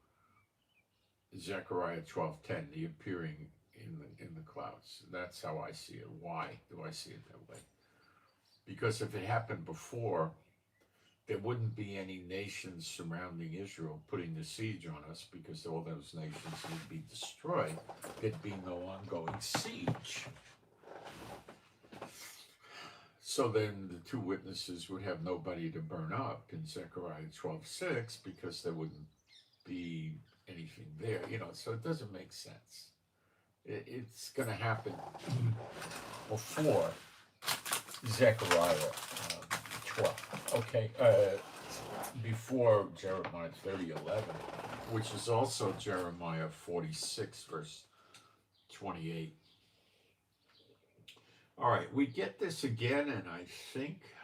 Zechariah 12:10, the appearing in the clouds. That's how I see it. Why do I see it that way? Because if it happened before, there wouldn't be any nations surrounding Israel putting the siege on us, because all those nations would be destroyed. There'd be no ongoing siege. So then the two witnesses would have nobody to burn up in Zechariah 12:6, because there wouldn't be anything there, so it doesn't make sense. It's going to happen before Zechariah 12, okay, before Jeremiah 30:11, which is also Jeremiah 46, verse 28. All right, we get this again, and I think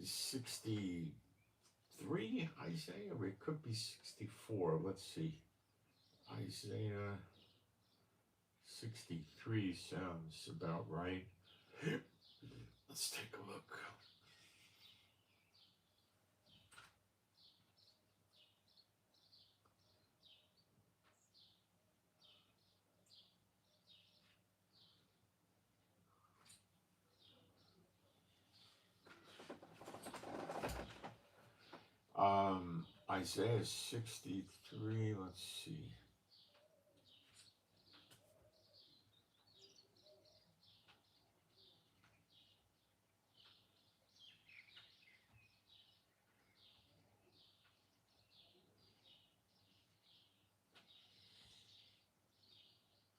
63 Isaiah, or it could be 64. Let's see. Isaiah 63 sounds about right. Let's take a look. Isaiah 63, let's see.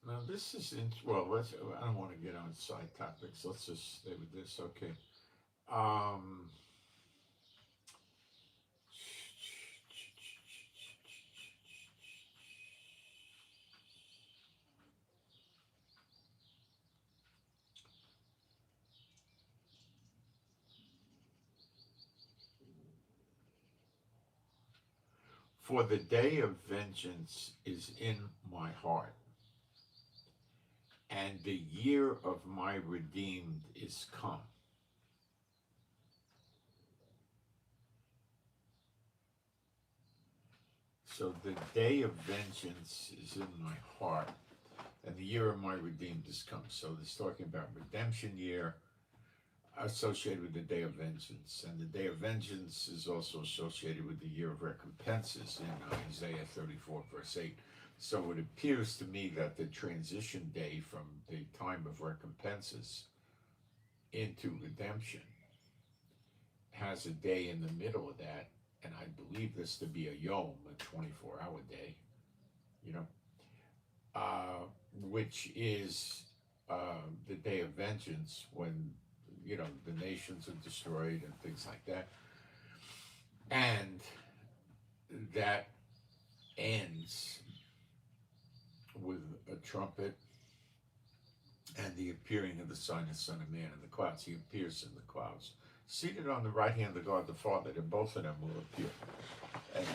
Now this is, well, I don't want to get on side topics. Let's just stay with this, okay. For the day of vengeance is in my heart, and the year of my redeemed is come. So the day of vengeance is in my heart, and the year of my redeemed is come. So it's talking about redemption year associated with the day of vengeance. And the day of vengeance is also associated with the year of recompenses in Isaiah 34, verse 8. So it appears to me that the transition day from the time of recompenses into redemption has a day in the middle of that, and I believe this to be a yom, a 24-hour day, which is the day of vengeance, when the nations are destroyed and things like that, and that ends with a trumpet and the appearing of the Son of Man in the clouds. He appears in the clouds, seated on the right hand of God the Father, and both of them will appear. And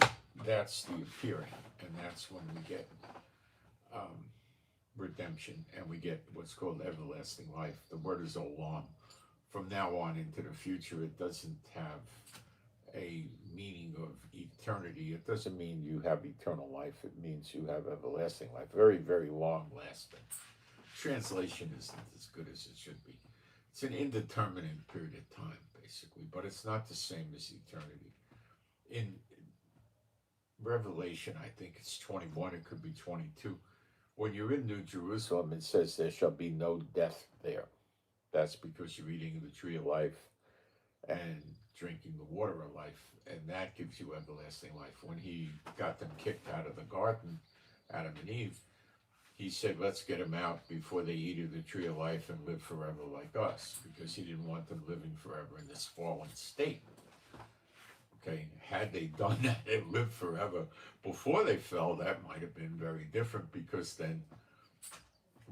that's the appearing, and that's when we get redemption, and we get what's called everlasting life. The word is olam. From now on into the future, it doesn't have a meaning of eternity. It doesn't mean you have eternal life. It means you have everlasting life. Very, very long lasting. Translation isn't as good as it should be. It's an indeterminate period of time, basically, but it's not the same as eternity. In Revelation, I think it's 21, it could be 22. When you're in New Jerusalem, it says there shall be no death there. That's because you're eating the tree of life and drinking the water of life, and that gives you everlasting life. When he got them kicked out of the garden, Adam and Eve, he said, let's get them out before they eat of the tree of life and live forever like us, because he didn't want them living forever in this fallen state. Okay, had they done that and lived forever before they fell, that might have been very different, because then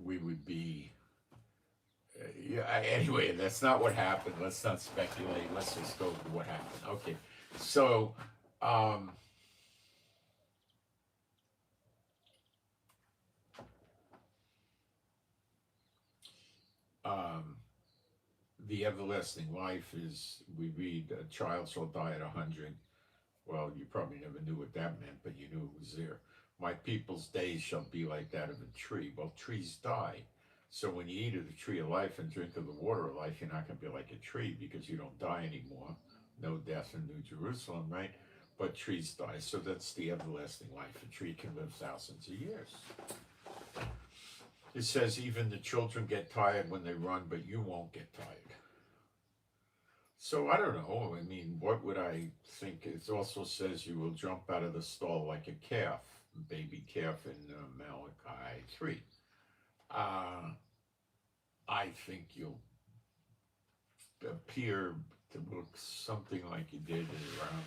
we would be. Anyway, that's not what happened. Let's not speculate. Let's just go with what happened. Okay, so um, um, the everlasting life is, we read, a child shall die at 100. Well, you probably never knew what that meant, but you knew it was there. My people's days shall be like that of a tree. Well, trees die. So when you eat of the tree of life and drink of the water of life, you're not going to be like a tree, because you don't die anymore. No death in New Jerusalem, right? But trees die. So that's the everlasting life. A tree can live thousands of years. It says even the children get tired when they run, but you won't get tired. So I don't know. I mean, what would I think? It also says you will jump out of the stall like a calf, baby calf in Malachi 3. I think you'll appear to look something like you did at around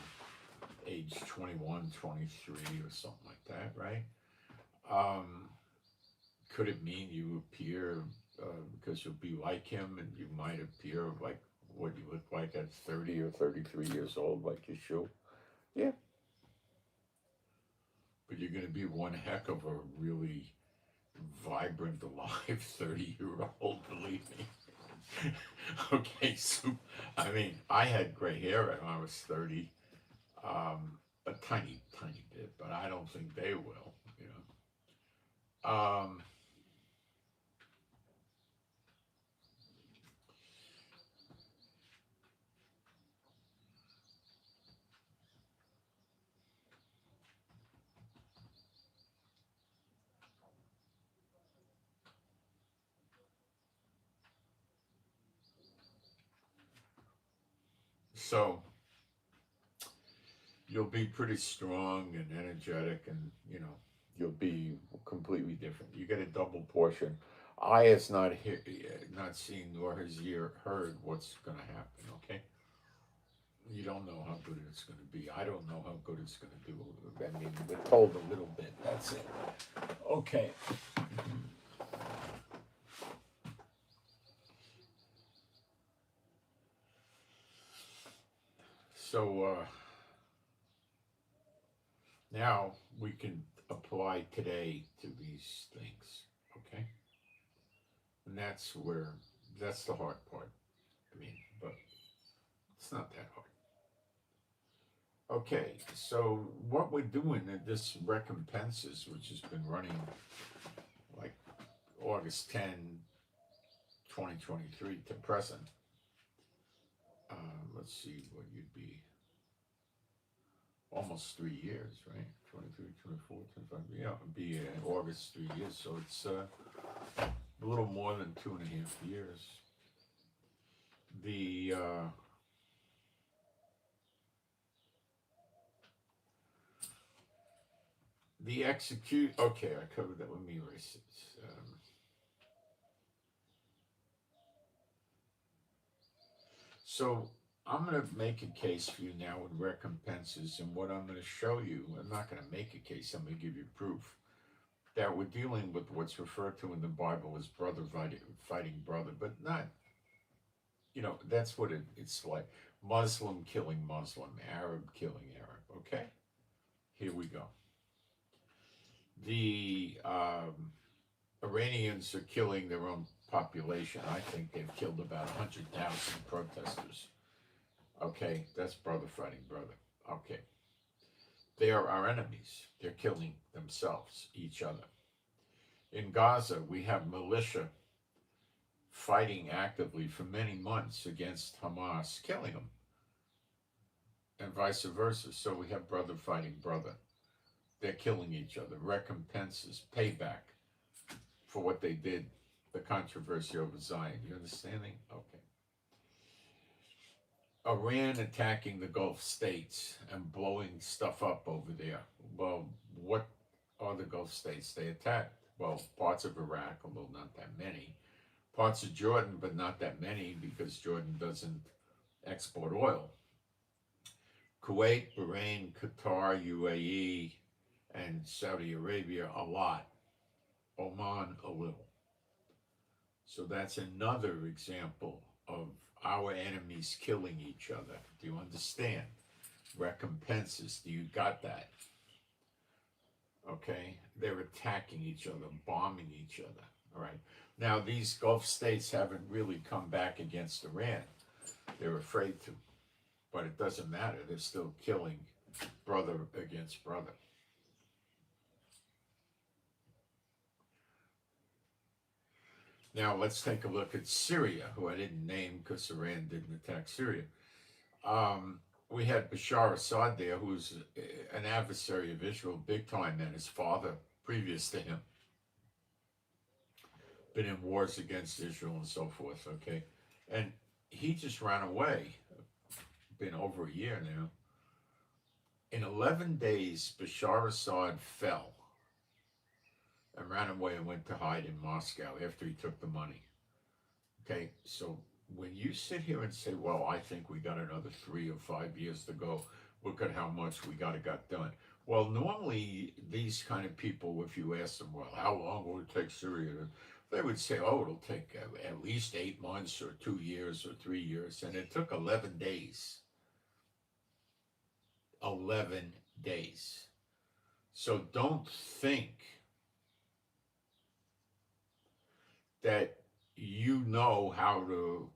age 21, 23 or something like that, right? Could it mean you appear because you'll be like him, and you might appear like what you look like at 30 or 33 years old, like Yeshua? Yeah. But you're going to be one heck of a really vibrant, alive 30-year-old, believe me. Okay, so, I mean, I had gray hair when I was 30, a tiny, tiny bit, but I don't think they will, you know. So you'll be pretty strong and energetic, and you'll be completely different. You get a double portion. Eye has not seen, nor has ear heard what's going to happen. Okay, you don't know how good it's going to be. I don't know how good it's going to do. I mean, we're told a little bit. That's it. Okay. So now we can apply today to these things. Okay, and that's the hard part. I mean, but it's not that hard. Okay, so what we're doing at this recompenses, which has been running like August 10, 2023 to present. Let's see, what you'd be almost 3 years, right? 23, 24, 25. Yeah, it'd be August 3 years. So it's a little more than 2.5 years. The execute. Okay, I covered that. Let me erase it. So I'm going to make a case for you now with recompenses, and what I'm going to show you. I'm not going to make a case. I'm going to give you proof that we're dealing with what's referred to in the Bible as brother fighting brother, but not. That's what it's like. Muslim killing Muslim, Arab killing Arab. Okay, here we go. The Iranians are killing their own population. I think they've killed about 100,000 protesters. Okay, that's brother fighting brother. Okay, they are our enemies. They're killing themselves, each other. In Gaza, we have militia fighting actively for many months against Hamas, killing them, and vice versa. So we have brother fighting brother. They're killing each other. Recompenses, payback for what they did, the controversy over Zion. You understanding? Okay. Iran attacking the Gulf states and blowing stuff up over there. Well, what are the Gulf states they attacked? Well, parts of Iraq, although not that many. Parts of Jordan, but not that many, because Jordan doesn't export oil. Kuwait, Bahrain, Qatar, UAE, and Saudi Arabia a lot. Oman a little. So that's another example of our enemies killing each other. Do you understand? Recompenses. Do you got that? Okay? They're attacking each other, bombing each other. All right. Now, these Gulf states haven't really come back against Iran. They're afraid to. But it doesn't matter. They're still killing brother against brother. Now, let's take a look at Syria, who I didn't name because Iran didn't attack Syria. We had Bashar Assad there, who's an adversary of Israel big time, and his father, previous to him, been in wars against Israel and so forth, okay? And he just ran away. Been over a year now. In 11 days, Bashar Assad fell and ran away and went to hide in Moscow after he took the money. Okay, so when you sit here and say, well, I think we got another 3 or 5 years to go, look at how much we got done. Well, normally these kind of people, if you ask them, well, how long will it take Syria to, they would say, oh, it'll take at least 8 months or 2 years or 3 years. And it took 11 days. 11 days. So don't think that you know how to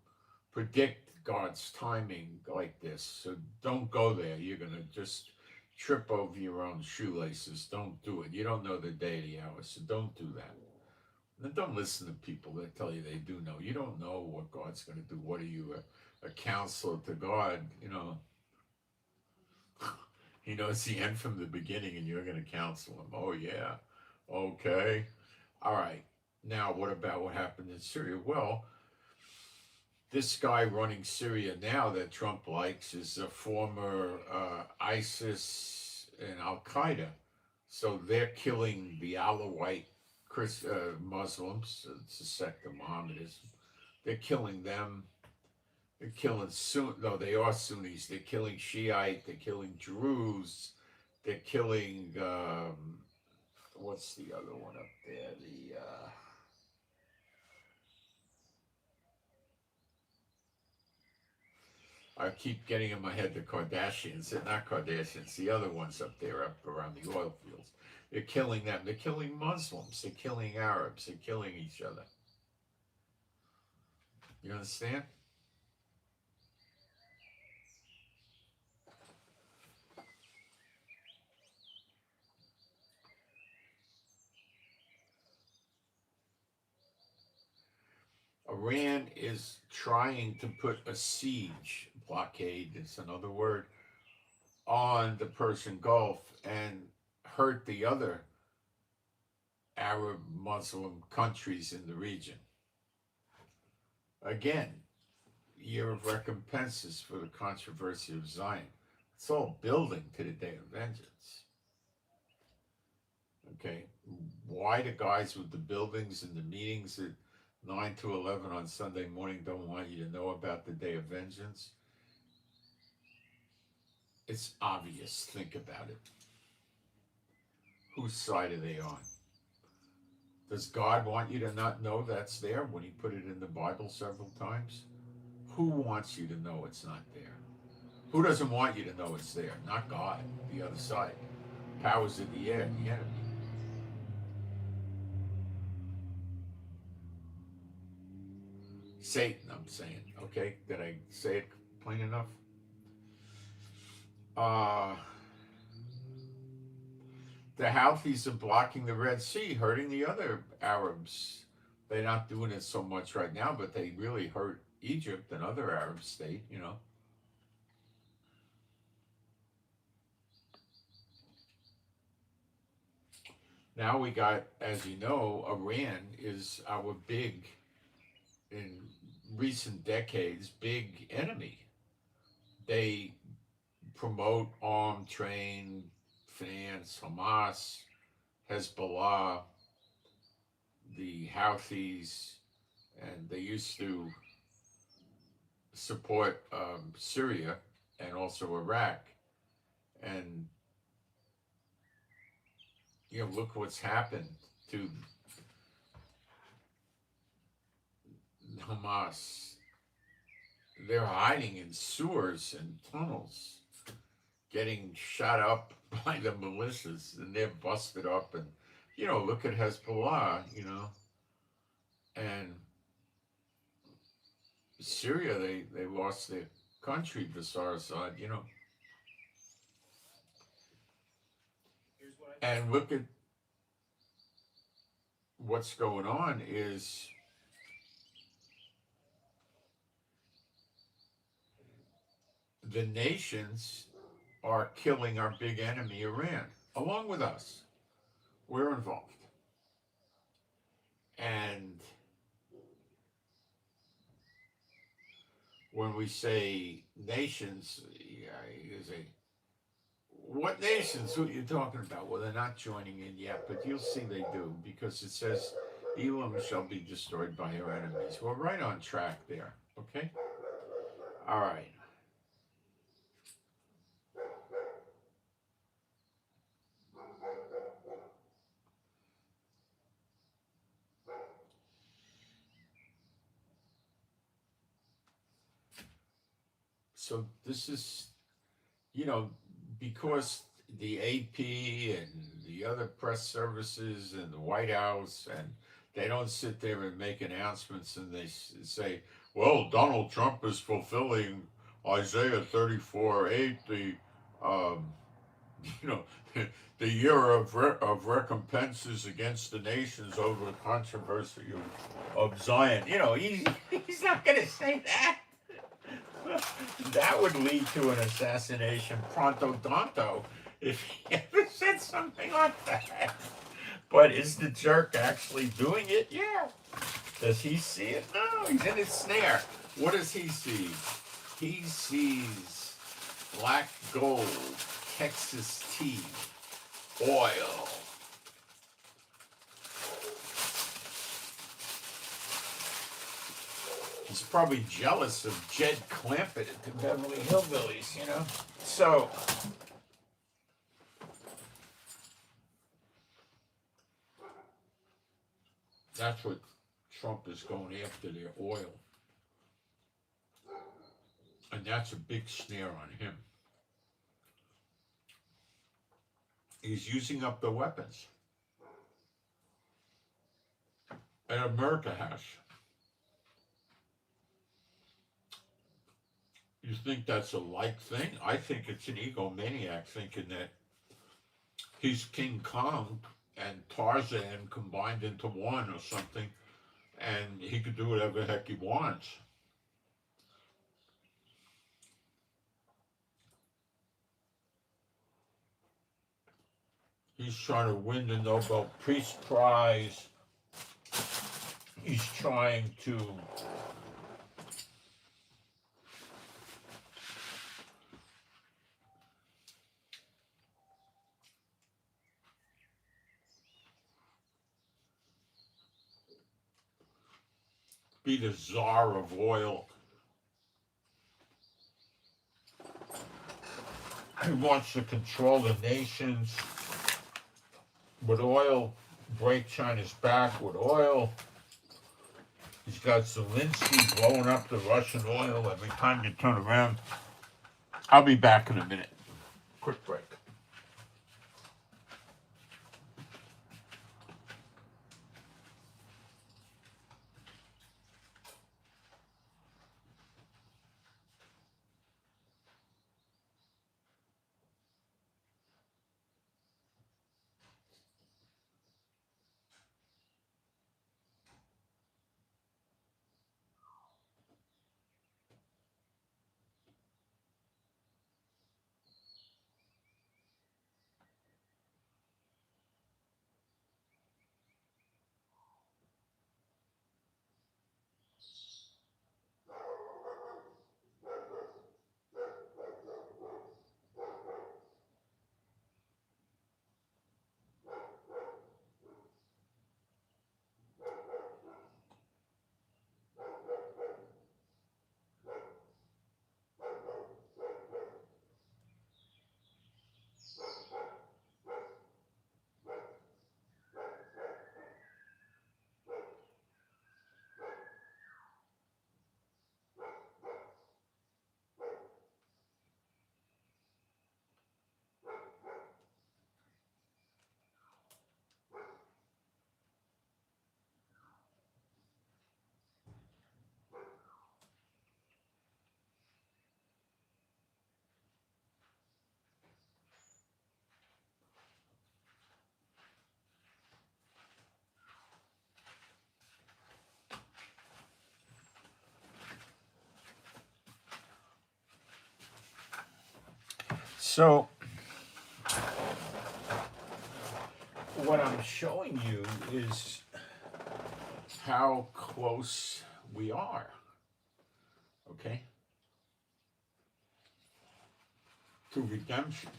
predict God's timing like this. So don't go there. You're going to just trip over your own shoelaces. Don't do it. You don't know the day or the hour, so don't do that. And don't listen to people that tell you they do know. You don't know what God's going to do. What are you, a counselor to God? You know, he knows the end from the beginning, and you're going to counsel him. Oh, yeah. Okay. All right. Now, what about what happened in Syria? Well, this guy running Syria now that Trump likes is a former ISIS and Al Qaeda. So they're killing the Alawite Muslims. It's a sect of Mohammedanism. They're killing them. They're killing no, they are Sunnis. They're killing Shiite. They're killing Druze. They're killing what's the other one up there? I keep getting in my head the Kardashians. They're not Kardashians. The other ones up there, up around the oil fields. They're killing them. They're killing Muslims. They're killing Arabs. They're killing each other. You understand? Iran is trying to put a siege, blockade is another word, on the Persian Gulf and hurt the other Arab Muslim countries in the region. Again, year of recompenses for the controversy of Zion. It's all building to the day of vengeance. Okay, why the guys with the buildings and the meetings at 9 to 11 on Sunday morning don't want you to know about the day of vengeance? It's obvious. Think about it. Whose side are they on? Does God want you to not know that's there when he put it in the Bible several times? Who wants you to know it's not there? Who doesn't want you to know it's there? Not God, the other side. Powers of the air, the enemy. Satan, I'm saying. Okay, did I say it plain enough? The Houthis are blocking the Red Sea, hurting the other Arabs. They're not doing it so much right now, but they really hurt Egypt, another Arab state, you know. Now we got, as you know, Iran is our big, in recent decades, big enemy. They promote, arm, train, finance Hamas, Hezbollah, the Houthis, and they used to support Syria and also Iraq. And look what's happened to Hamas. They're hiding in sewers and tunnels, getting shot up by the militias, and they're busted up. And look at Hezbollah, and Syria. They lost their country, Bashar Assad, and look at what's going on is the nations are killing our big enemy, Iran, along with us. We're involved. And when we say nations, you say, what nations? Who are you talking about? Well, they're not joining in yet, but you'll see they do, because it says, Elam shall be destroyed by your enemies. We're right on track there, okay? All right. So this is, because the AP and the other press services and the White House, and they don't sit there and make announcements and they say, well, Donald Trump is fulfilling Isaiah 34:8, um, you know, the year of recompenses against the nations over the controversy of Zion. He's not going to say that. That would lead to an assassination pronto tanto if he ever said something like that. But is the jerk actually doing it? Yeah. Does he see it? No, he's in his snare. What does he see? He sees black gold, Texas tea, oil. He's probably jealous of Jed Clampett at the Beverly Hillbillies, So, that's what Trump is going after, their oil. And that's a big snare on him. He's using up the weapons. And America has. You think that's a like thing? I think it's an egomaniac thinking that he's King Kong and Tarzan combined into one or something, and he could do whatever the heck he wants. He's trying to win the Nobel Peace Prize. He's trying to be the czar of oil. He wants to control the nations with oil, break China's back with oil. He's got Zelensky blowing up the Russian oil every time you turn around. I'll be back in a minute. Quick break. So what I'm showing you is how close we are, okay, to redemption.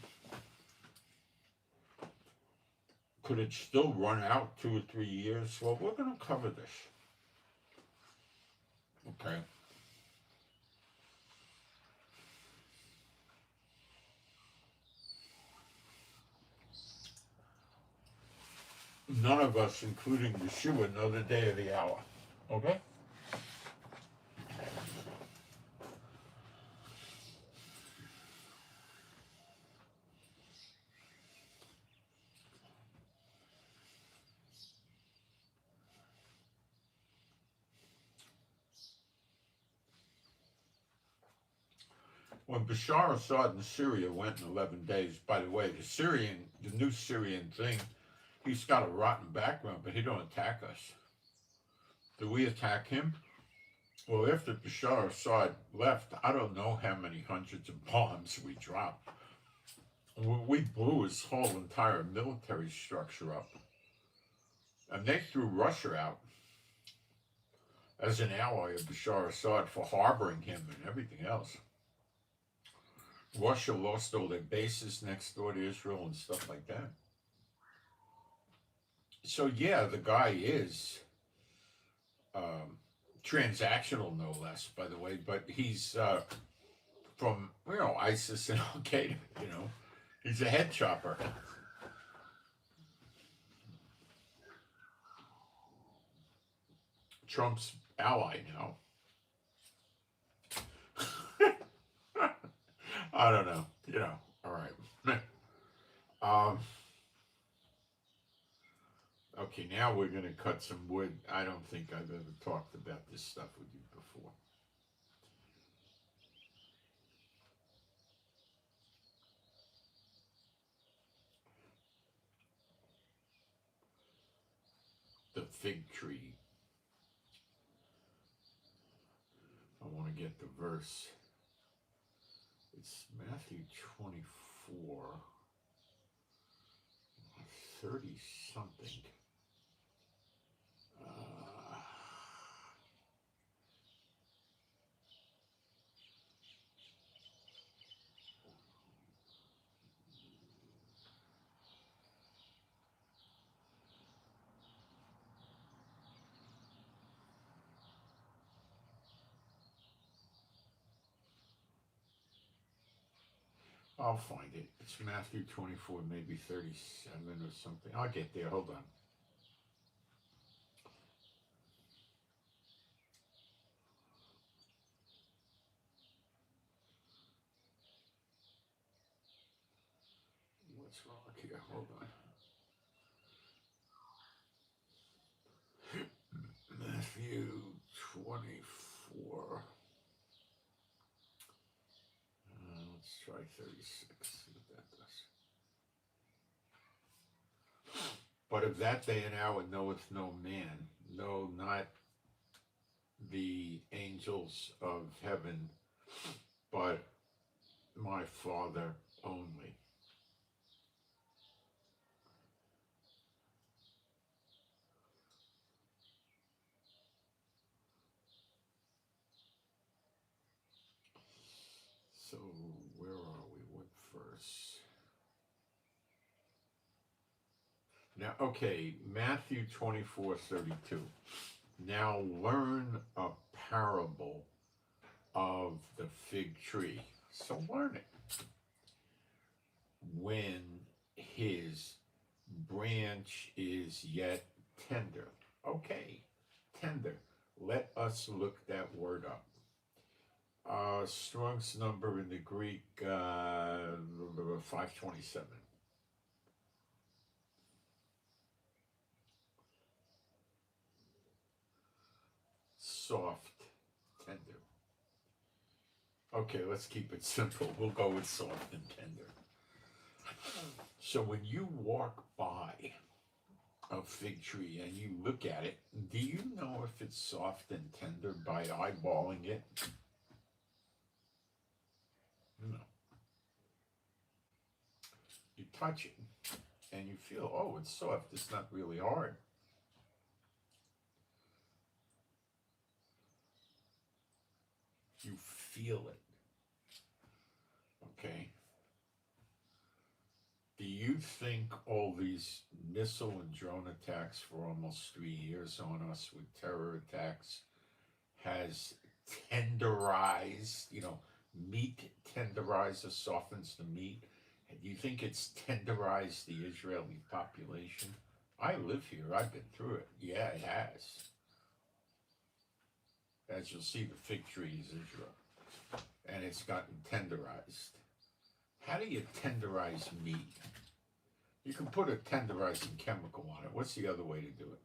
Could it still run out 2 or 3 years? Well, we're going to cover this, okay? None of us, including Yeshua, know the day or the hour, okay? When Bashar Assad in Syria went in 11 days, by the way, the new Syrian thing, he's got a rotten background, but he don't attack us. Do we attack him? Well, after Bashar Assad left, I don't know how many hundreds of bombs we dropped. We blew his whole entire military structure up. And they threw Russia out as an ally of Bashar Assad for harboring him and everything else. Russia lost all their bases next door to Israel and stuff like that. So yeah, the guy is transactional, no less, by the way, but he's from, ISIS and Al Qaeda, he's a head chopper. Trump's ally now. I don't know, all right. Okay, now we're going to cut some wood. I don't think I've ever talked about this stuff with you before. The fig tree. I want to get the verse. It's Matthew 24, 30 something. I'll find it. It's Matthew 24, maybe 37 or something. I'll get there. Hold on. What's wrong here? Hold on. Matthew 24. Let's try 36. See what that does. But of that day and hour knoweth no man, no, not the angels of heaven, but my Father only. So where are we? What verse? Now, okay, Matthew 24:32. Now learn a parable of the fig tree. So learn it. When his branch is yet tender. Okay, tender. Let us look that word up. Strong's number in the Greek, 527. Soft, tender. Okay, let's keep it simple. We'll go with soft and tender. So when you walk by a fig tree and you look at it, do you know if it's soft and tender by eyeballing it? No. You touch it and you feel, oh, it's soft. It's not really hard. You feel it. Okay. Do you think all these missile and drone attacks for almost 3 years on us with terror attacks has tenderized, meat tenderizer softens the meat? And do you think it's tenderized the Israeli population? I live here. I've been through it. Yeah, it has. As you'll see, the fig tree is Israel. And it's gotten tenderized. How do you tenderize meat? You can put a tenderizing chemical on it. What's the other way to do it?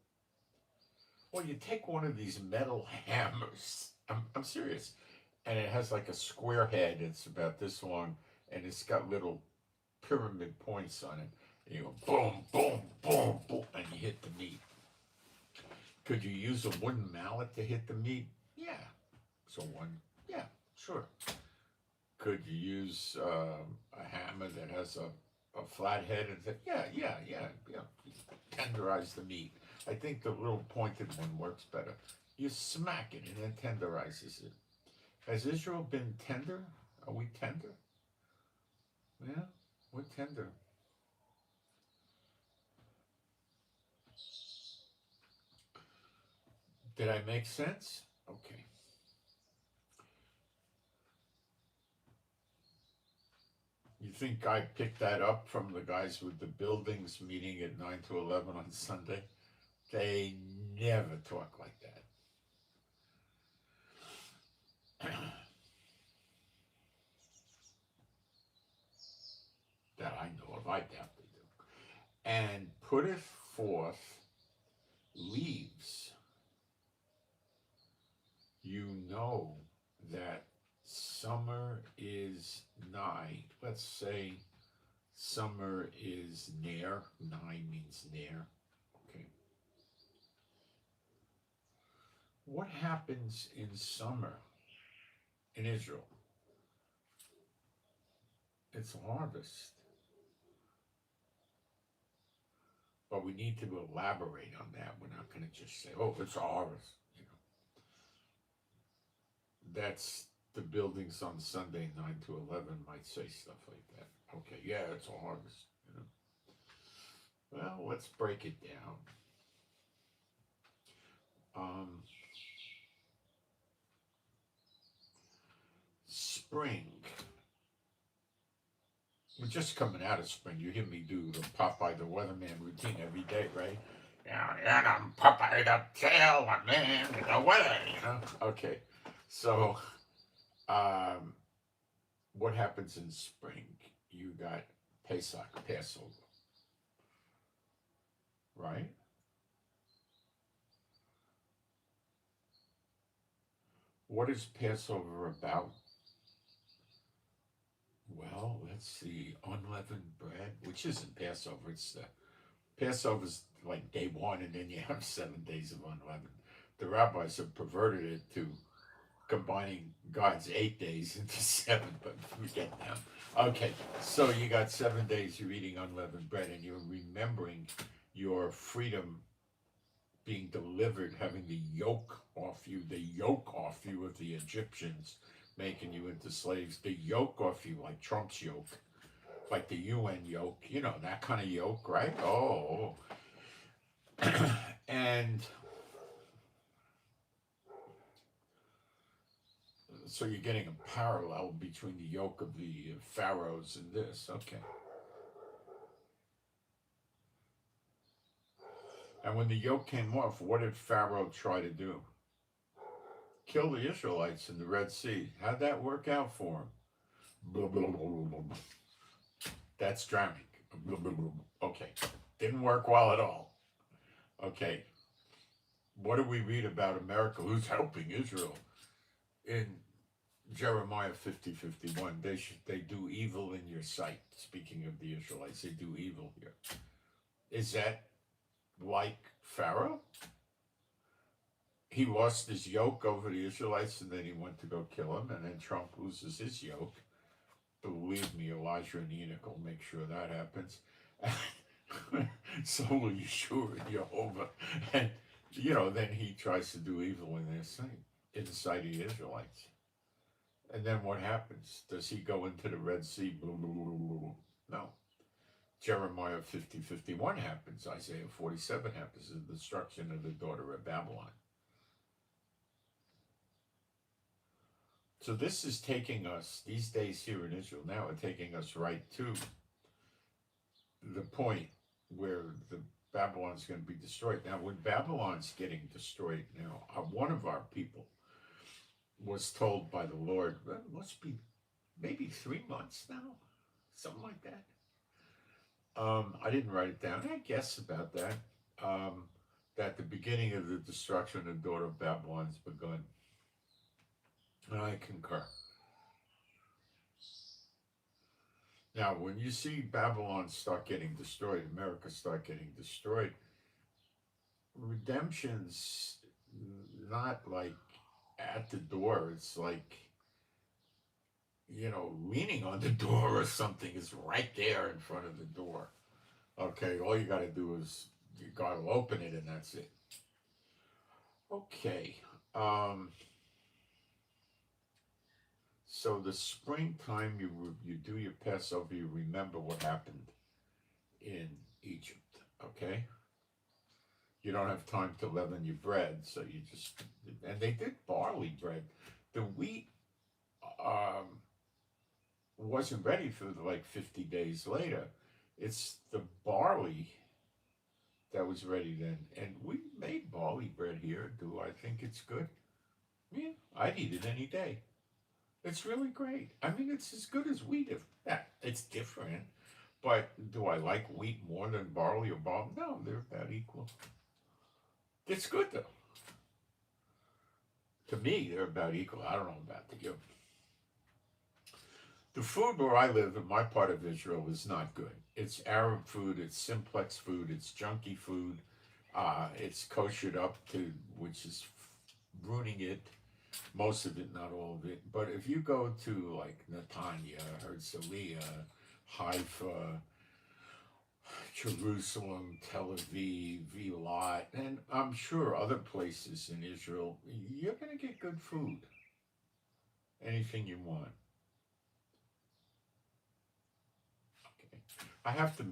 Well, you take one of these metal hammers. I'm serious. And it has like a square head. It's about this long. And it's got little pyramid points on it. And you go boom, boom, boom, boom. And you hit the meat. Could you use a wooden mallet to hit the meat? Yeah. Yeah, sure. Could you use a hammer that has a flat head and say, yeah, tenderize the meat? I think the little pointed one works better. You smack it and it tenderizes it. Has Israel been tender? Are we tender? Yeah, we're tender. Did I make sense? Okay. You think I picked that up from the guys with the buildings meeting at 9 to 11 on Sunday? They never talk like that. That I know of, I doubt they do. And putteth forth leaves. You know that summer is nigh. Let's say summer is near. Nigh means near. Okay. What happens in summer in Israel? It's harvest. But we need to elaborate on that. We're not going to just say, oh, it's a harvest. That's the buildings on Sunday 9 to 11 might say stuff like that. Okay, yeah, it's a harvest. Well, let's break it down. Spring. We're just coming out of spring. You hear me do the Popeye the Weatherman routine every day, right? And I'm Popeye the Tailman, the weather, Okay, so what happens in spring? You got Pesach, Passover, right? What is Passover about? Well, let's see, unleavened bread, which isn't Passover. It's Passover's like day one, and then you have 7 days of unleavened. The rabbis have perverted it to combining God's 8 days into 7, but forget them. Okay, so you got 7 days you're eating unleavened bread, and you're remembering your freedom being delivered, having the yoke off you of the Egyptians, making you into slaves, the yoke off you, like Trump's yoke, like the UN yoke, that kind of yoke, right? Oh. And so you're getting a parallel between the yoke of the pharaohs and this. Okay. And when the yoke came off, what did Pharaoh try to do? Kill the Israelites in the Red Sea. How'd that work out for him? Blah, blah, blah, blah, blah. That's drowning. Blah, blah, blah. Okay. Didn't work well at all. Okay. What do we read about America? Who's helping Israel? In Jeremiah 50:51, they do evil in your sight. Speaking of the Israelites, they do evil here. Is that like Pharaoh? He lost his yoke over the Israelites, and then he went to go kill him, and then Trump loses his yoke. believe me, Elijah and Enoch will make sure that happens. So will Yeshua and Jehovah. And, then he tries to do evil in their sight, in the sight of the Israelites. And then what happens? Does he go into the Red Sea? Blah, blah, blah, blah, blah. No. Jeremiah 50:51 happens. Isaiah 47 happens. The destruction of the daughter of Babylon. So this is taking us, these days here in Israel now, are taking us right to the point where the Babylon's going to be destroyed. Now, when Babylon's getting destroyed now, one of our people was told by the Lord, well, it must be maybe 3 months now, something like that. I didn't write it down. I guess about that. That the beginning of the destruction of the daughter of Babylon has begun. And I concur. Now, when you see Babylon start getting destroyed, America start getting destroyed, redemption's not like at the door. It's like, leaning on the door or something is right there in front of the door. Okay, all you got to do is God will open it and that's it. Okay. So the springtime, you do your Passover, you remember what happened in Egypt, okay? You don't have time to leaven your bread, so you just, and they did barley bread. The wheat wasn't ready for like 50 days later. It's the barley that was ready then. And we made barley bread here. Do I think it's good? Yeah, I'd eat it any day. It's really great. I mean, it's as good as wheat. It's different. But do I like wheat more than barley or barley? No, they're about equal. It's good, though. To me, they're about equal. I don't know about you. The food where I live in my part of Israel is not good. It's Arab food. It's simplex food. It's junky food. It's koshered up to, which is ruining it. Most of it, not all of it. But if you go to like Netanya, Herzliya, Haifa, Jerusalem, Tel Aviv, Eilat, and I'm sure other places in Israel, you're going to get good food. Anything you want. Okay. I have to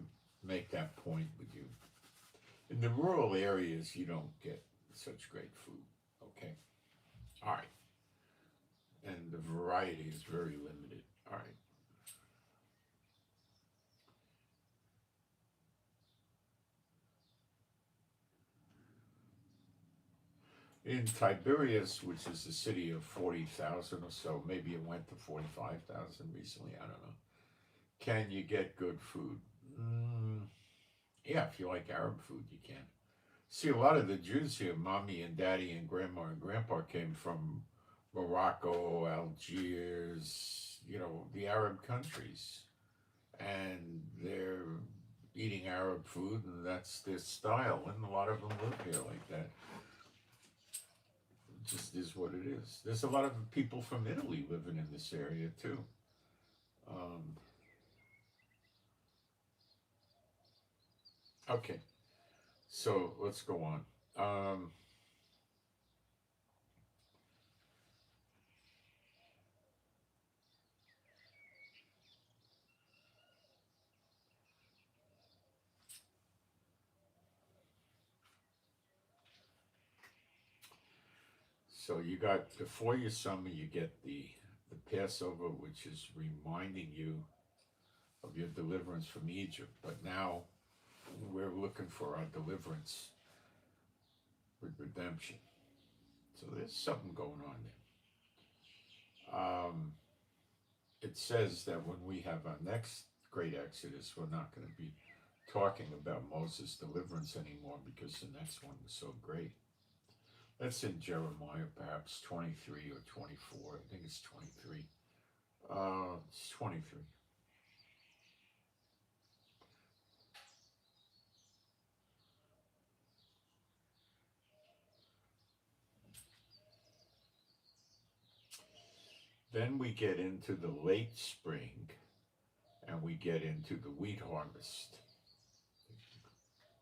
make that point with you. In the rural areas, you don't get such great food. Okay. All right. And the variety is very limited. All right. In Tiberias, which is a city of 40,000 or so, maybe it went to 45,000 recently, I don't know. Can you get good food? Yeah, if you like Arab food, you can. See, a lot of the Jews here, mommy and daddy and grandma and grandpa came from Morocco, Algiers, the Arab countries. And they're eating Arab food, and that's their style, and a lot of them live here like that. It just is what it is. There's a lot of people from Italy living in this area, too. Okay, so let's go on. So you got, before your summer, you get the Passover, which is reminding you of your deliverance from Egypt. But now we're looking for our deliverance with redemption. So there's something going on there. It says that when we have our next great Exodus, we're not going to be talking about Moses' deliverance anymore because the next one was so great. That's in Jeremiah, perhaps 23 or 24. I think it's 23. It's 23. Then we get into the late spring, and we get into the wheat harvest.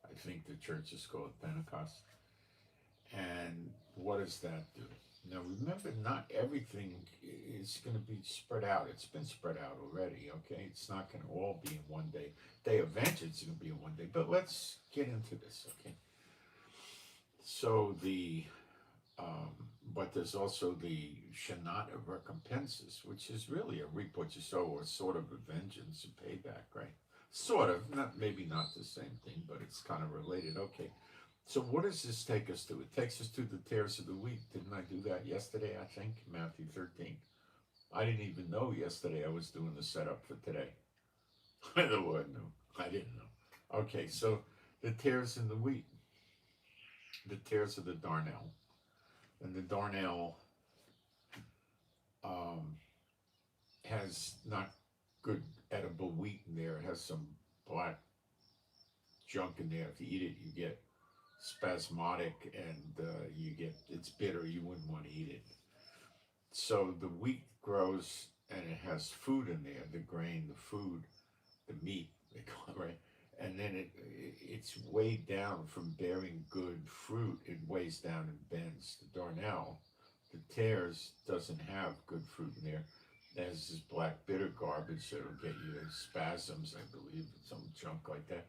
I think the churches call it Pentecost. And what does that do? Now remember, not everything is going to be spread out. It's been spread out already, okay? It's not going to all be in one day. Day of vengeance is going to be in one day. But let's get into this, okay? So but there's also the Shanat of recompenses, which is really a reap what you sow, or sort of a vengeance and payback, right? Sort of, maybe not the same thing, but it's kind of related. Okay, so what does this take us to? It takes us to the tares of the wheat. Didn't I do that yesterday, I think? Matthew 13. I didn't even know yesterday I was doing the setup for today. The Lord knew. I didn't know. Okay, so the tares in the wheat. The tares of the darnel. And the darnel has not good edible wheat in there. It has some black junk in there. If you eat it, you get spasmodic, and it's bitter. You wouldn't want to eat it. So the wheat grows, and it has food in there, the grain, the food, the meat, they call it, right? And then it's weighed down from bearing good fruit. It weighs down and bends. The darnel, the tares, doesn't have good fruit in there. It has this black bitter garbage that'll get you spasms, I believe, some junk like that.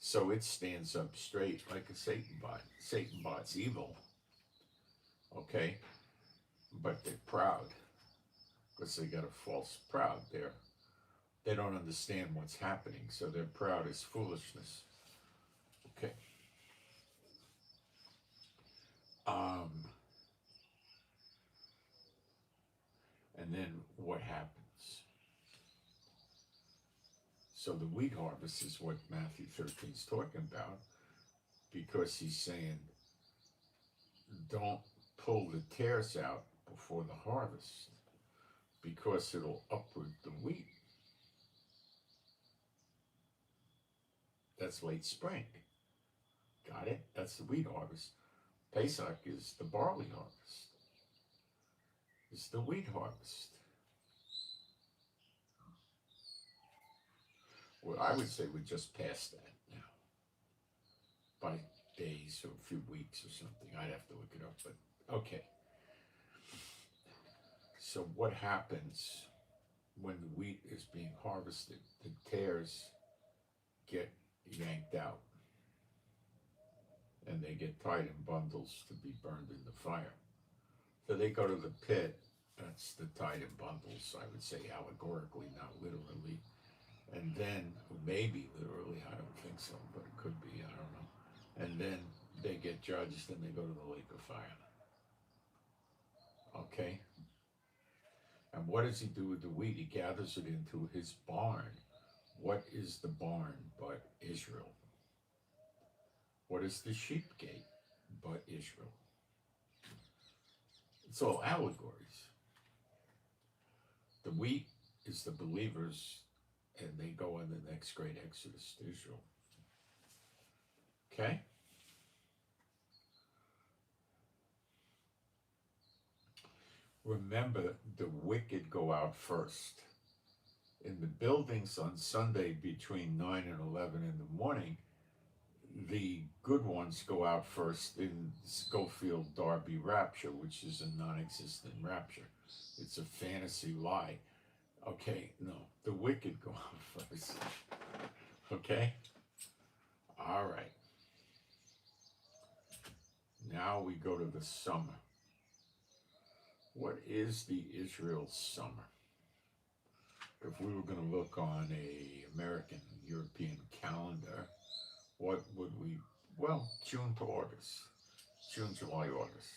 So it stands up straight like a Satan bot. Satan bot's evil, okay? But they're proud because they got a false proud there. They don't understand what's happening, so their proud is foolishness. Okay. And then what happens? So the wheat harvest is what Matthew 13 is talking about, because he's saying, don't pull the tares out before the harvest, because it'll uproot the wheat. That's late spring. Got it? That's the wheat harvest. Pesach is the barley harvest. It's the wheat harvest. Well, I would say we're just past that now. By days or a few weeks or something. I'd have to look it up, but okay. So what happens when the wheat is being harvested? The tares get yanked out, and they get tied in bundles to be burned in the fire. So they go to the pit. That's the tied in bundles, I would say, allegorically, not literally. And then, maybe literally, I don't think so, but it could be, I don't know. And then they get judged, and they go to the lake of fire. Okay? And what does he do with the wheat? He gathers it into his barn. What is the barn but Israel? What is the sheep gate but Israel? It's all allegories. The wheat is the believers, and they go on the next great exodus to Israel. Okay? Remember, the wicked go out first. In the buildings on Sunday between 9 and 11 in the morning, the good ones go out first in Schofield Darby rapture, which is a non-existent rapture. It's a fantasy lie. Okay, no, the wicked go out first. Okay? All right. Now we go to the summer. What is the Israel summer? If we were going to look on a American European calendar, what would we, well, June to August. June, July, August.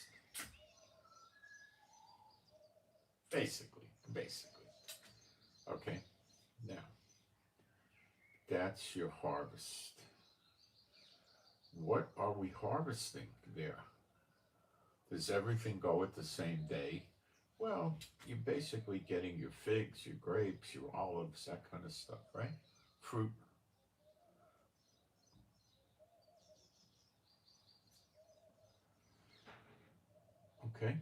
Basically. Okay, now, that's your harvest. What are we harvesting there? Does everything go at the same day? Well, you're basically getting your figs, your grapes, your olives, that kind of stuff, right? Fruit. Okay.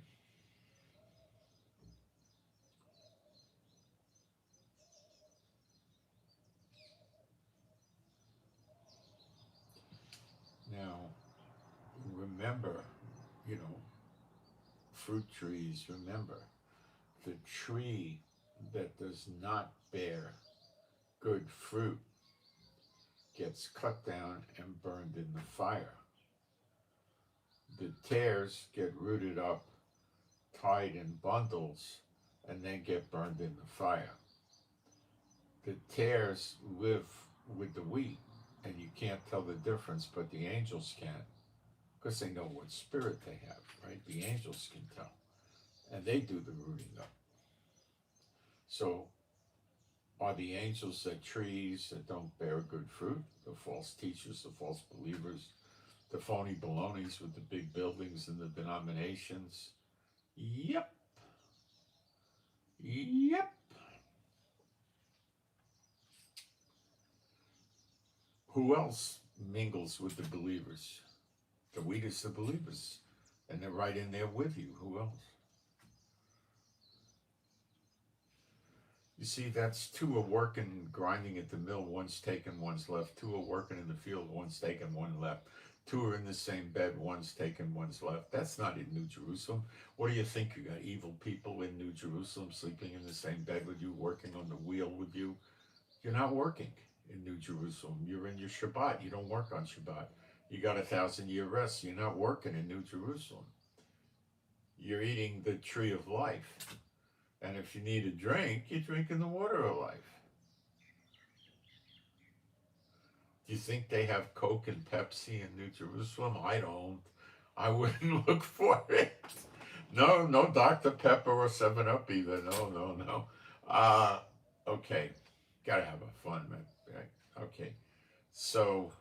fruit trees, remember, the tree that does not bear good fruit gets cut down and burned in the fire. The tares get rooted up, tied in bundles, and then get burned in the fire. The tares live with the wheat, and you can't tell the difference, but the angels can, because they know what spirit they have, right? The angels can tell, and they do the rooting up. So, are the angels the trees that don't bear good fruit? The false teachers, the false believers, the phony balonies with the big buildings and the denominations? Yep. Yep. Who else mingles with the believers? The wheat is the believers, and they're right in there with you. Who else? You see, that's two are working, grinding at the mill, one's taken, one's left. Two are working in the field, one's taken, one left. Two are in the same bed, one's taken, one's left. That's not in New Jerusalem. What do you think? You got evil people in New Jerusalem sleeping in the same bed with you, working on the wheel with you? You're not working in New Jerusalem. You're in your Shabbat. You don't work on Shabbat. You got 1,000-year rest. You're not working in New Jerusalem. You're eating the tree of life. And if you need a drink, you're drinking the water of life. Do you think they have Coke and Pepsi in New Jerusalem? I don't. I wouldn't look for it. No, no Dr. Pepper or 7-Up either. No. Okay. Gotta have a fun, man. Okay. So,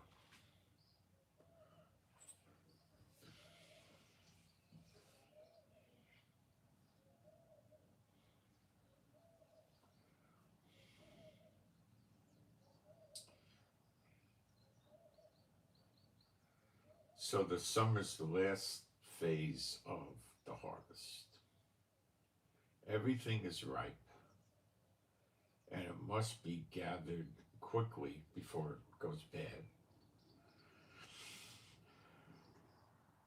the summer's the last phase of the harvest. Everything is ripe, and it must be gathered quickly before it goes bad.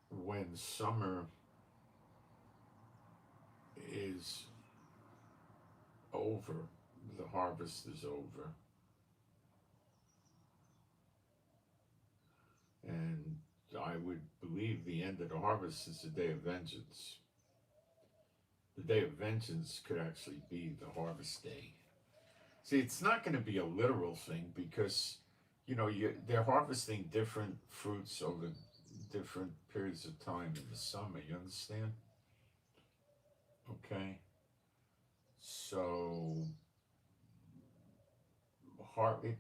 When summer is over, the harvest is over, and I would believe the end of the harvest is the day of vengeance. The day of vengeance could actually be the harvest day. See, it's not going to be a literal thing because, they're harvesting different fruits over different periods of time in the summer. You understand? Okay. So, probably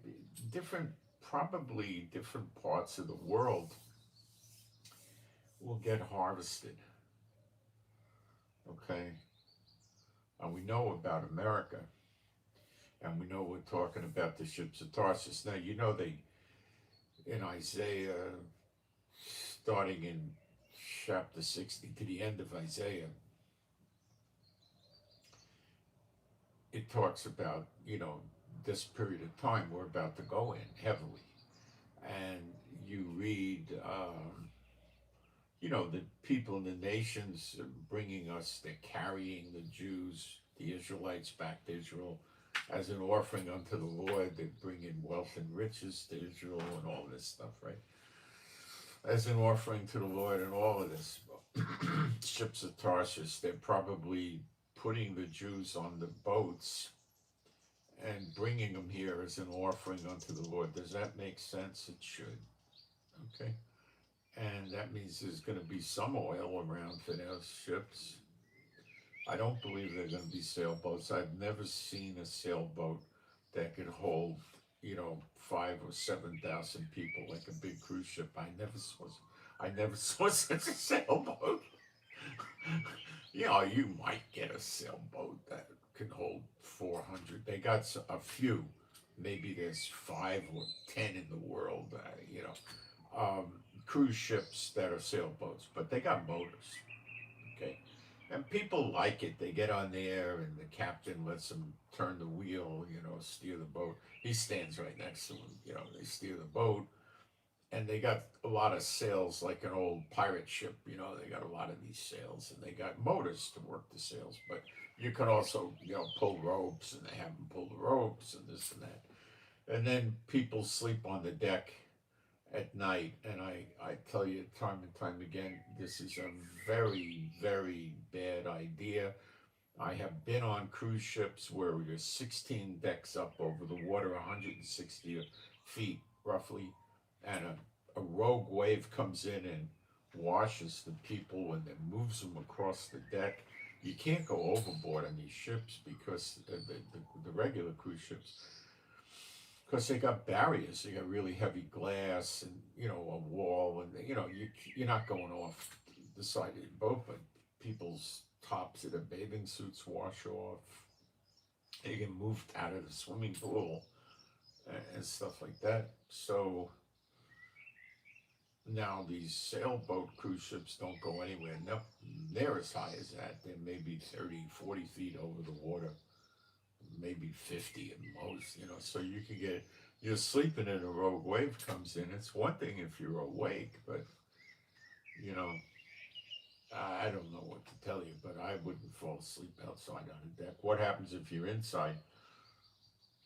different parts of the world will get harvested. Okay. And we know about America. And we know we're talking about the ships of Tarsus. Now, they, in Isaiah, starting in chapter 60 to the end of Isaiah, it talks about, this period of time we're about to go in heavily. And you read, the people in the nations bringing us, they're carrying the Jews, the Israelites back to Israel as an offering unto the Lord. They bring in wealth and riches to Israel and all this stuff, right? As an offering to the Lord and all of this. Ships of Tarshish, they're probably putting the Jews on the boats and bringing them here as an offering unto the Lord. Does that make sense? It should. Okay. And that means there's going to be some oil around for those ships. I don't believe they're going to be sailboats. I've never seen a sailboat that could hold, 5,000 or 7,000 people like a big cruise ship. I never saw such a sailboat. You might get a sailboat that can hold 400. They got a few. Maybe there's 5 or 10 in the world. Cruise ships that are sailboats, but they got motors. Okay. And people like it. They get on there and the captain lets them turn the wheel, steer the boat. He stands right next to them, they steer the boat. and they got a lot of sails like an old pirate ship. They got a lot of these sails, and they got motors to work the sails. But you can also, pull ropes, and they have them pull the ropes and this and that. And then people sleep on the deck at night, and I tell you time and time again, this is a very, very bad idea. I have been on cruise ships where you're 16 decks up over the water, 160 feet roughly, and a rogue wave comes in and washes the people and then moves them across the deck. You can't go overboard on these ships because the regular cruise ships, because they got barriers, they got really heavy glass and a wall, and you're not going off the side of the boat, but people's tops of their bathing suits wash off. They get moved out of the swimming pool and stuff like that. So now these sailboat cruise ships don't go anywhere near as high as that. They're maybe 30, 40 feet over the water, maybe 50 at most, so you're sleeping and a rogue wave comes in. It's one thing if you're awake, but, I don't know what to tell you, but I wouldn't fall asleep outside on a deck. What happens if you're inside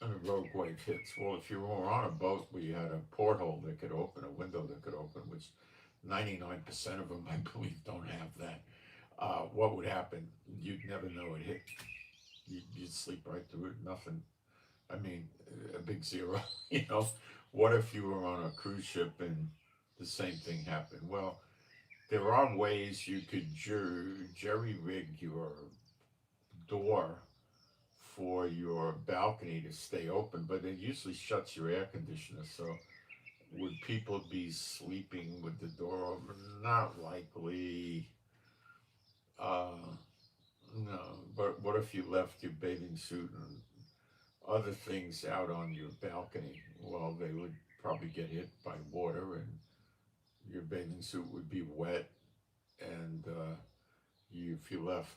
and a rogue wave hits? Well, if you were on a boat where you had a porthole that could open, a window that could open, which 99% of them, I believe, don't have that, what would happen? You'd never know it hit. You'd sleep right through it, nothing. I mean, a big zero, What if you were on a cruise ship and the same thing happened? Well, there are ways you could jerry rig your door for your balcony to stay open, but it usually shuts your air conditioner. So, would people be sleeping with the door open? Not likely. Uh, no, but what if you left your bathing suit and other things out on your balcony? Well, they would probably get hit by water, and your bathing suit would be wet, and if you left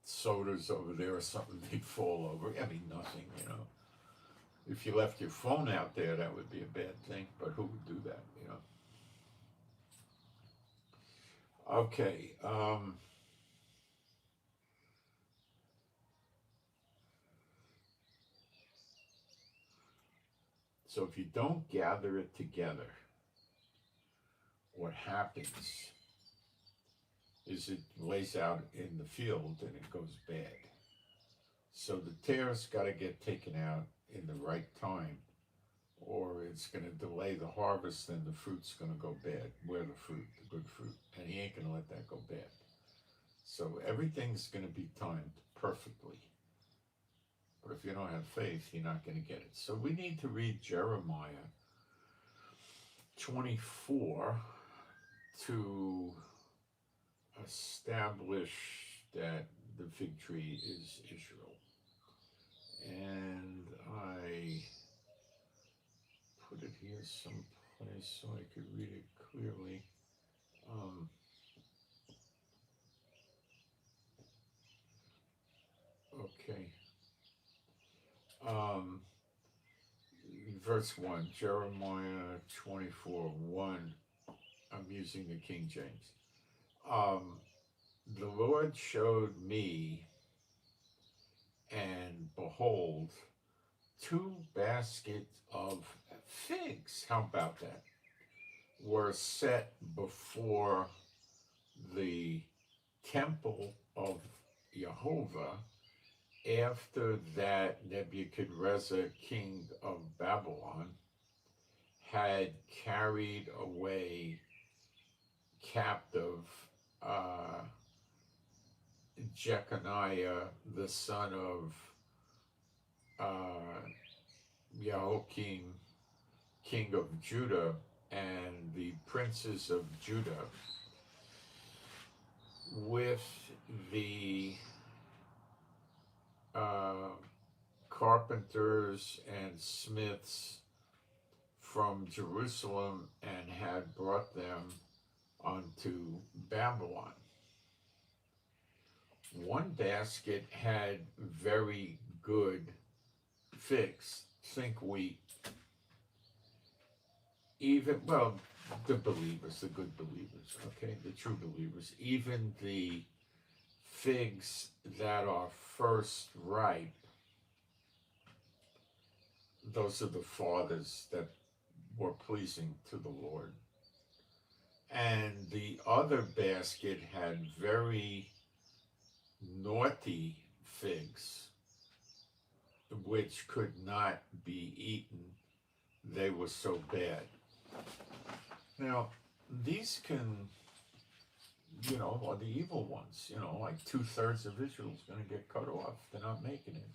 sodas over there or something, they'd fall over. I mean, nothing. If you left your phone out there, that would be a bad thing, but who would do that? Okay. So if you don't gather it together, what happens is it lays out in the field and it goes bad. So the tares got to get taken out in the right time, or it's going to delay the harvest and the fruit's going to go bad. Where the fruit, the good fruit, and he ain't going to let that go bad. So everything's going to be timed perfectly. But if you don't have faith, you're not going to get it. So we need to read Jeremiah 24 to establish that the fig tree is Israel. And I put it here someplace so I could read it clearly. Okay. Verse 1, Jeremiah 24, 1. I'm using the King James. The Lord showed me, and behold, 2 baskets of figs. How about that? Were set before the temple of Jehovah after that Nebuchadnezzar, king of Babylon, had carried away captive Jeconiah, the son of Jehoiakim, king of Judah, and the princes of Judah, with the carpenters and smiths from Jerusalem, and had brought them unto Babylon. One basket had very good figs, think wheat. even, well, the believers, the good believers, okay, the true believers, even the figs that are first ripe, those are the fathers that were pleasing to the Lord. And the other basket had very naughty figs, which could not be eaten. They were so bad. Now, these can, are the evil ones. Like 2/3 of Israel's going to get cut off. They're not making it.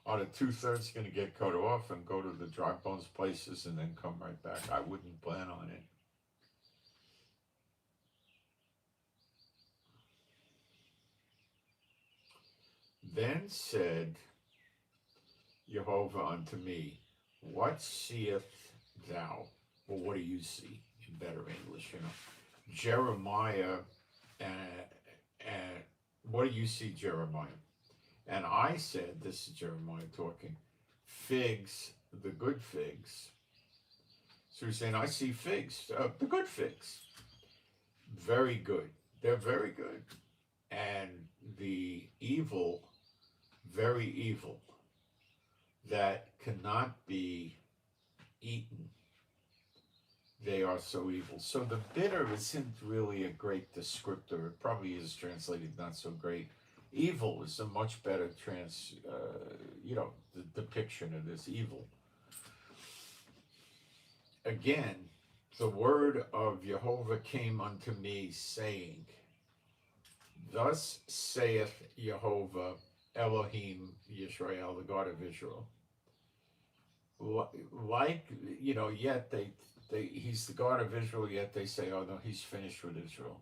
Are the 2/3 going to get cut off and go to the dry bones places and then come right back? I wouldn't plan on it. Then said Jehovah unto me, what seest thou? Well, what do you see in better English? Jeremiah, and what do you see, Jeremiah? And I said, this is Jeremiah talking, figs, the good figs. So he's saying, I see figs, the good figs. Very good. They're very good. And the evil, very evil, that cannot be eaten. They are so evil. So the bitter isn't really a great descriptor. It probably is translated not so great. Evil is a much better the depiction of this evil. Again, the word of Jehovah came unto me, saying, thus saith Jehovah Elohim Yisrael, the God of Israel. Yet he's the God of Israel, yet they say, oh no, he's finished with Israel.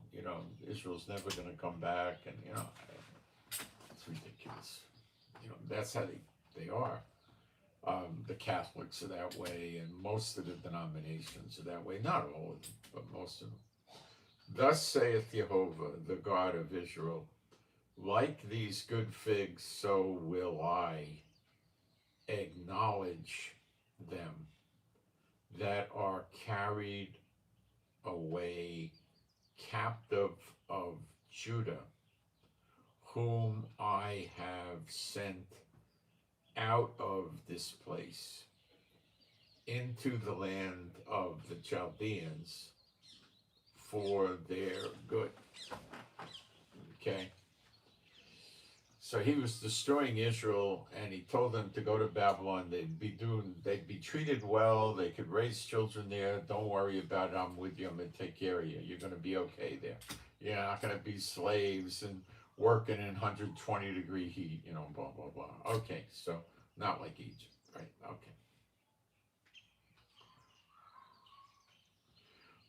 Israel's never going to come back, and it's ridiculous. That's how they are. The Catholics are that way, and most of the denominations are that way. Not all of them, but most of them. Thus saith Jehovah, the God of Israel, like these good figs, so will I acknowledge them that are carried away captive of Judah, whom I have sent out of this place into the land of the Chaldeans for their good. Okay. So he was destroying Israel, and he told them to go to Babylon. They'd be treated well. They could raise children there. Don't worry about it. I'm with you. I'm going to take care of you. You're going to be okay there. You're not going to be slaves and working in 120-degree heat, blah, blah, blah. Okay, so not like Egypt, right? Okay.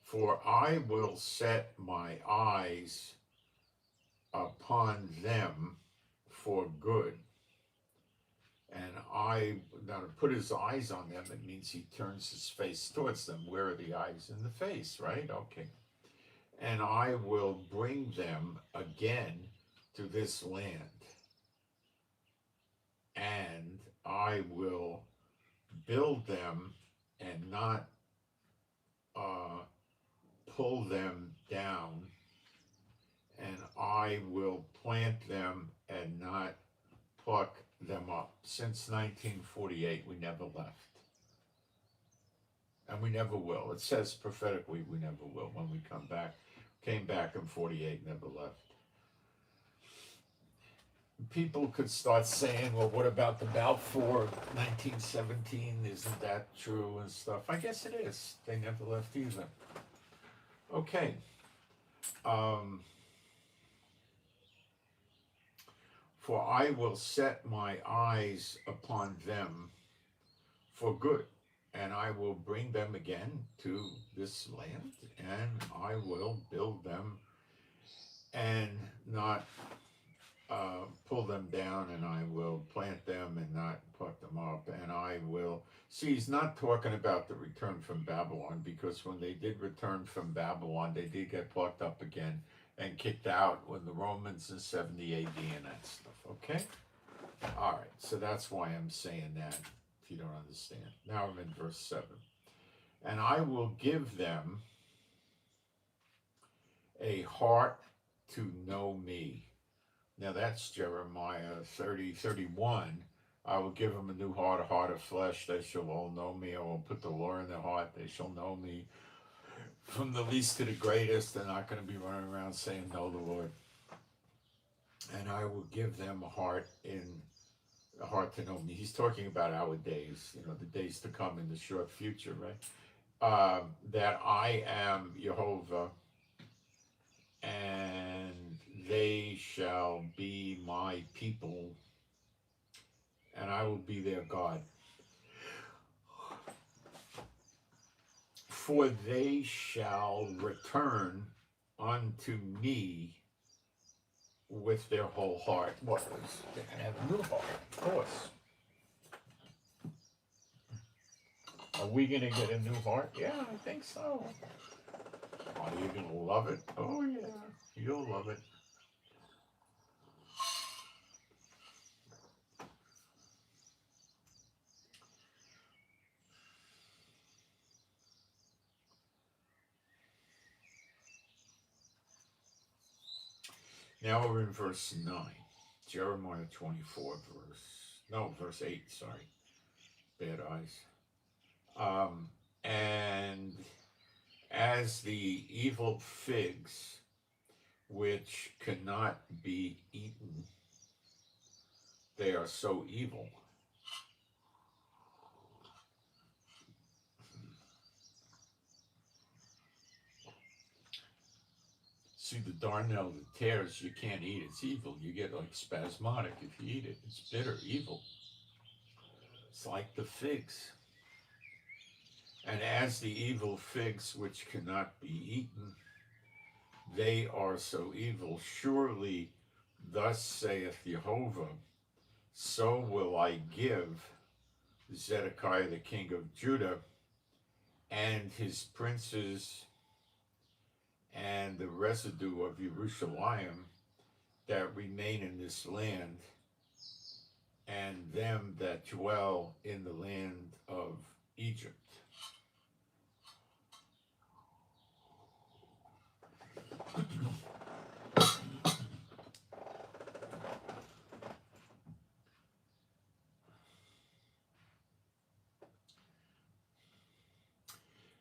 For I will set my eyes upon them for good. And now to put his eyes on them, it means he turns his face towards them. Where are the eyes? In the face, right? Okay. And I will bring them again to this land. And I will build them and not pull them down. And I will plant them and not pluck them up. Since 1948, we never left. And we never will. It says prophetically we never will when we come back. Came back in 48, never left. People could start saying, well, what about the Balfour of 1917? Isn't that true and stuff? I guess it is. They never left either. Okay. For I will set my eyes upon them for good, and I will bring them again to this land, and I will build them and not pull them down, and I will plant them and not pluck them up, and I will... See, he's not talking about the return from Babylon, because when they did return from Babylon, they did get plucked up again and kicked out when the Romans in 70 AD and that stuff, okay? All right, so that's why I'm saying that, if you don't understand. Now I'm in verse 7. And I will give them a heart to know me. Now that's Jeremiah 30:31. I will give them a new heart, a heart of flesh. They shall all know me. I will put the law in their heart. They shall know me. From the least to the greatest, they're not going to be running around saying, know the Lord. And I will give them a heart to know me. He's talking about our days, the days to come in the short future, right? That I am Jehovah, and they shall be my people, and I will be their God. For they shall return unto me with their whole heart. What? They're going to have a new heart, of course. Are we going to get a new heart? Yeah, I think so. Are you going to love it? Oh, yeah, you'll love it. Now we're in verse 9. Jeremiah 24, verse 8, sorry. Bad eyes. And as the evil figs, which cannot be eaten, they are so evil. See, the darnel that tears, you can't eat. It's evil. You get like spasmodic if you eat it. It's bitter, evil. It's like the figs. And as the evil figs which cannot be eaten, they are so evil. Surely, thus saith Jehovah, so will I give Zedekiah the king of Judah and his princes and the residue of Jerusalem that remain in this land, and them that dwell in the land of Egypt.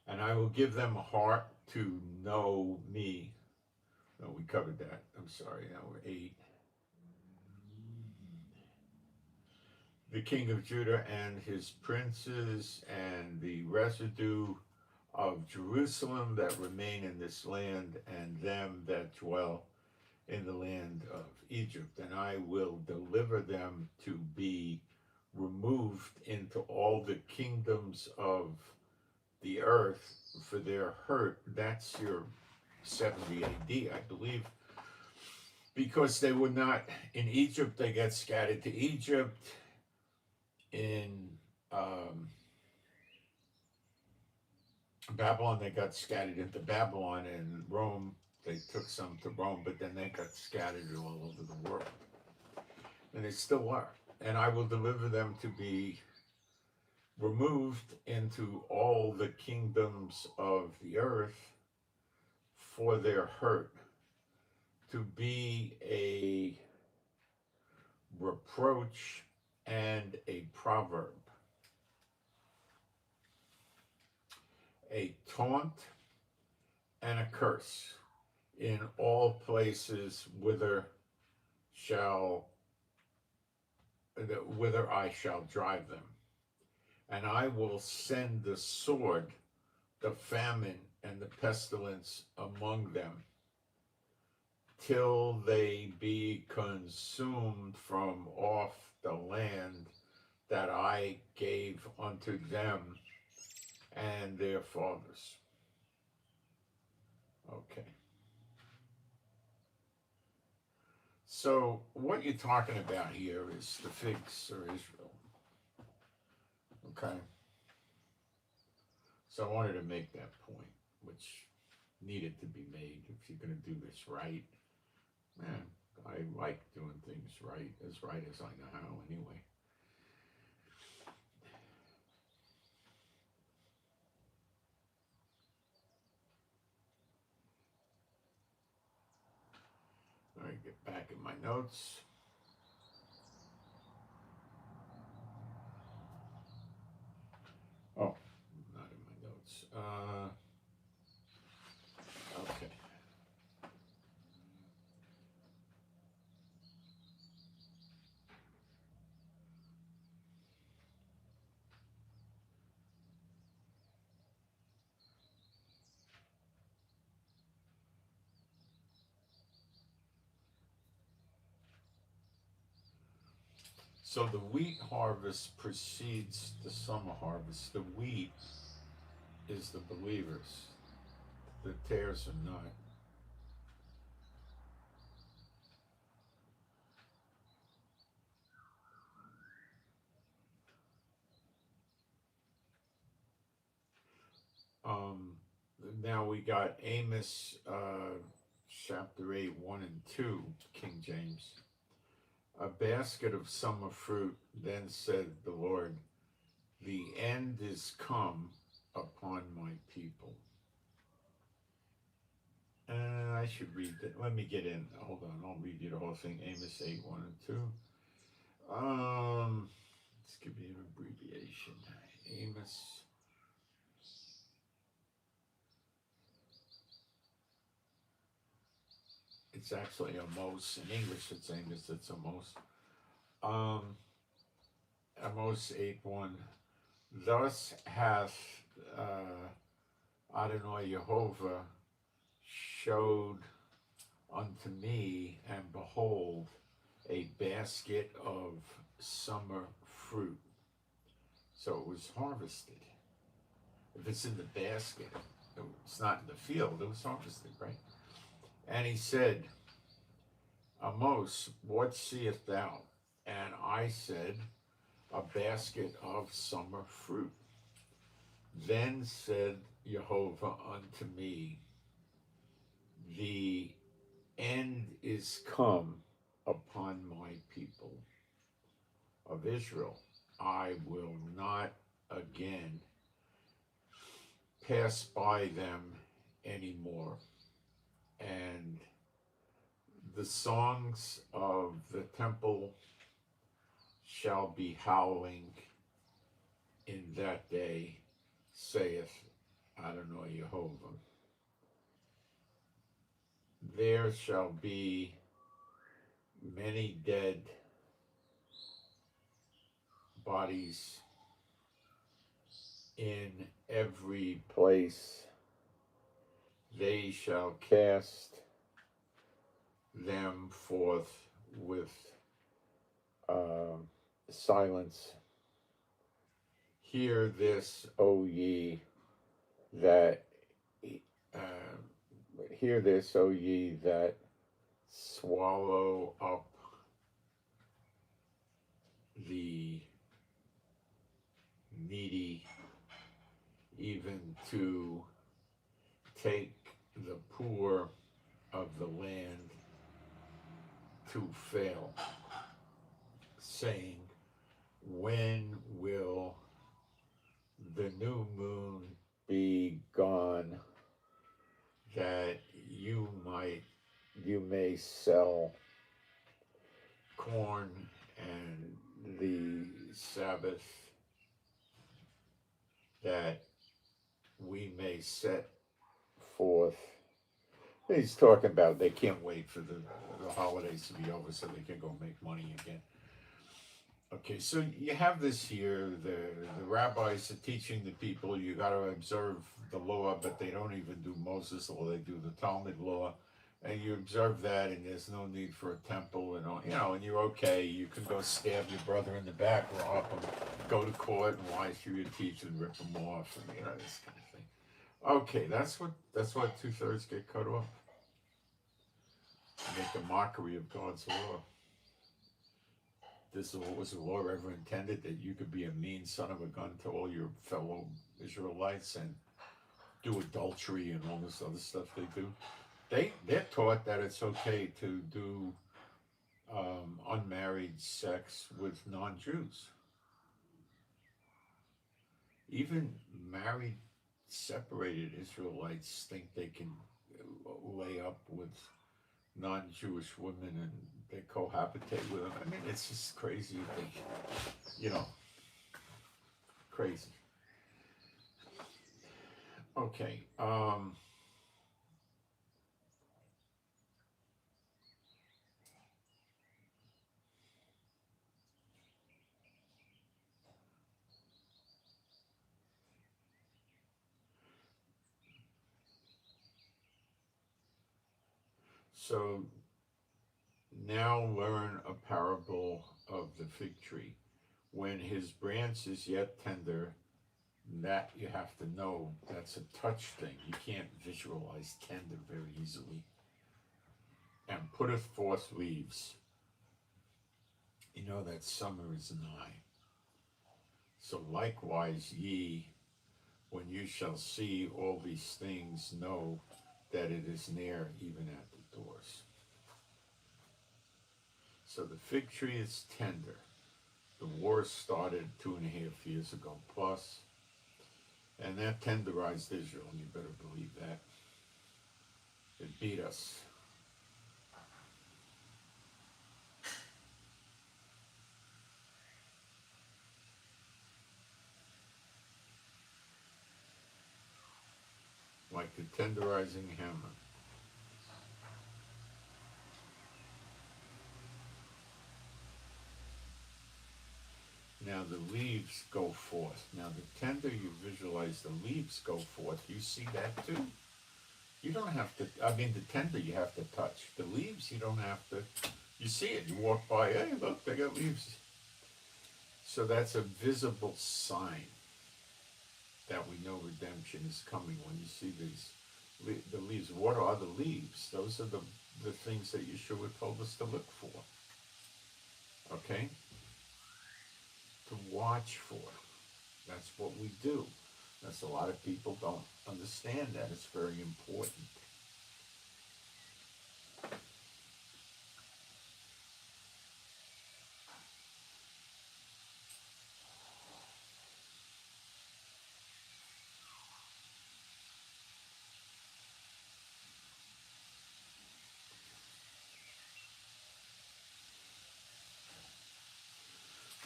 And I will give them a heart to know me. No, we covered that. I'm sorry, now we're 8. The king of Judah and his princes and the residue of Jerusalem that remain in this land, and them that dwell in the land of Egypt. And I will deliver them to be removed into all the kingdoms of the earth for their hurt. That's your 70 AD, I believe. Because they were not in Egypt, they got scattered to Egypt. In Babylon, they got scattered into Babylon, and Rome, they took some to Rome, but then they got scattered all over the world. And they still are. And I will deliver them to be removed into all the kingdoms of the earth for their hurt, to be a reproach and a proverb, a taunt and a curse in all places whither I shall drive them. And I will send the sword, the famine, and the pestilence among them, till they be consumed from off the land that I gave unto them and their fathers. Okay. So what you're talking about here is the figs or Israel. Okay. So I wanted to make that point, which needed to be made. If you're going to do this right, man, I like doing things right as I know how anyway. All right, get back in my notes. Oh, not in my notes. Okay. So the wheat harvest precedes the summer harvest. The wheat is the believers. The tares are not. Um, Now we got Amos chapter 8, 1 and 2, King James. A basket of summer fruit, then said the Lord, the end is come upon my people. I should read that. Let me get in. Hold on, I'll read you the whole thing. Amos 8, 1 and 2. Let's give you an abbreviation. Amos. It's actually Amos. In English, it's Amos. It's Amos. Amos 8, 1. Thus hath Adonai Jehovah showed unto me, and behold, a basket of summer fruit. So it was harvested. If it's in the basket, it's not in the field, it was harvested, right? And he said, Amos, what seest thou? And I said, a basket of summer fruit. Then said Jehovah unto me, the end is come upon my people of Israel. I will not again pass by them anymore. And the songs of the temple shall be howling in that day, saith Adonai Jehovah. There shall be many dead bodies in every place. They shall cast them forth with silence. Hear this, O ye that hear this, O ye that swallow up the needy, even to take the poor of the land to fail, saying, when will the new moon be gone, that you may sell corn, and the Sabbath, that we may set forth. He's talking about they can't wait for the holidays to be over so they can go make money again. Okay, so you have this here. The rabbis are teaching the people you got to observe the law, but they don't even do Moses' law. They do the Talmud law, and you observe that, and there's no need for a temple, and and you're okay. You can go stab your brother in the back, rob him, go to court, and lie through your teeth and rip them off, and this kind of thing. Okay, that's why 2/3 get cut off. Make a mockery of God's law. Was the law ever intended that you could be a mean son of a gun to all your fellow Israelites and do adultery and all this other stuff they do? They're taught that it's okay to do unmarried sex with non-Jews. Even married, separated Israelites think they can lay up with non-Jewish women and they cohabitate with them. I mean, it's just crazy. You know, crazy. Okay. So now learn a parable of the fig tree. When his branch is yet tender, that you have to know that's a touch thing. You can't visualize tender very easily. And putteth forth leaves. You know that summer is nigh. So likewise ye, when you shall see all these things, know that it is near, even at the doors. So the fig tree is tender. The war started 2.5 years ago plus, and that tenderized Israel, and you better believe that. It beat us. Like the tenderizing hammer. Now the leaves go forth. Now the tender, you visualize the leaves go forth. You see that too? You don't have to, I mean the tender you have to touch. The leaves you don't have to, you see it, you walk by, hey look, they got leaves. So that's a visible sign that we know redemption is coming when you see the leaves. What are the leaves? Those are the things that Yeshua told us to look for. Okay? To watch for. That's what we do. That's a lot of people don't understand that. It's very important.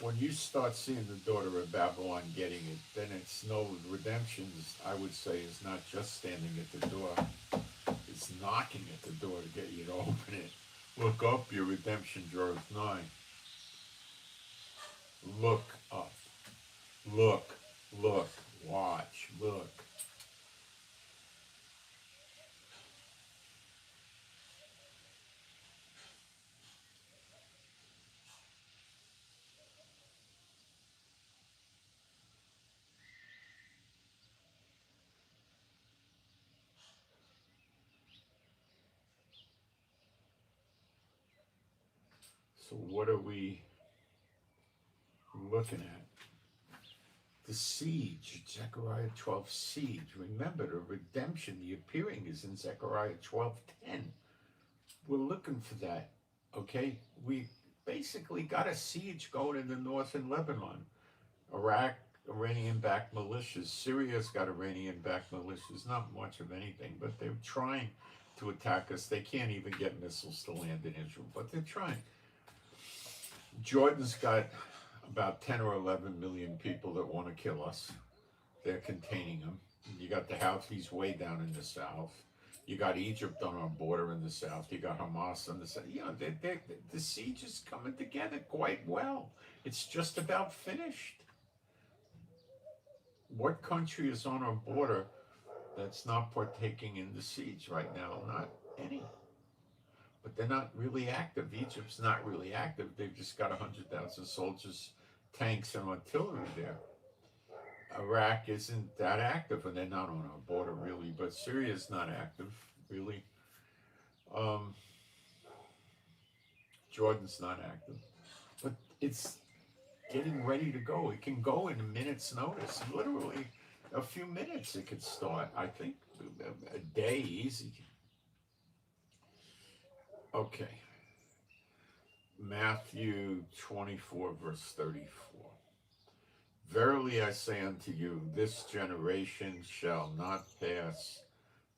When you start seeing the daughter of Babylon getting it, then it's no redemption, I would say, is not just standing at the door. It's knocking at the door to get you to open it. Look up, your redemption draweth nigh. Look up. Look, watch, look. So what are we looking at? The siege, Zechariah 12 siege. Remember, the redemption, the appearing is in Zechariah 12:10. We're looking for that, okay? We basically got a siege going in the northern Lebanon. Iraq, Iranian-backed militias. Syria's got Iranian-backed militias. Not much of anything, but they're trying to attack us. They can't even get missiles to land in Israel, but they're trying. Jordan's got about 10 or 11 million people that want to kill us. They're containing them. You got the Houthis way down in the south. You got Egypt on our border in the south. You got Hamas on the south. You know, the siege is coming together quite well. It's just about finished. What country is on our border that's not partaking in the siege right now? Not any. But they're not really active. Egypt's not really active. They've just got 100,000 soldiers, tanks, and artillery there. Iraq isn't that active, and they're not on our border really. But Syria's not active really. Jordan's not active, but it's getting ready to go. It can go in a minute's notice. Literally, a few minutes it could start. I think a day easy. Okay. Matthew 24, verse 34. Verily I say unto you, this generation shall not pass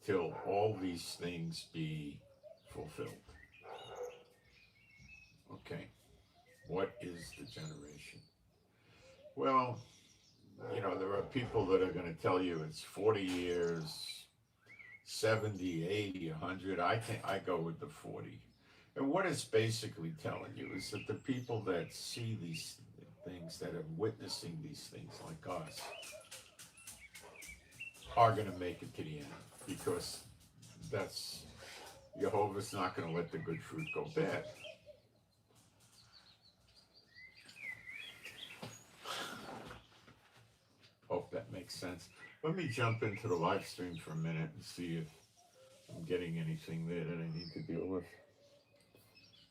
till all these things be fulfilled. Okay, what is the generation? Well, there are people that are going to tell you it's 40 years, 70, 80, 100. I think I go with the 40. And what it's basically telling you is that the people that see these things, that are witnessing these things like us, are going to make it to the end, because that's Jehovah's not going to let the good fruit go bad. Hope that makes sense. Let me jump into the live stream for a minute and see if I'm getting anything there that I need to deal with.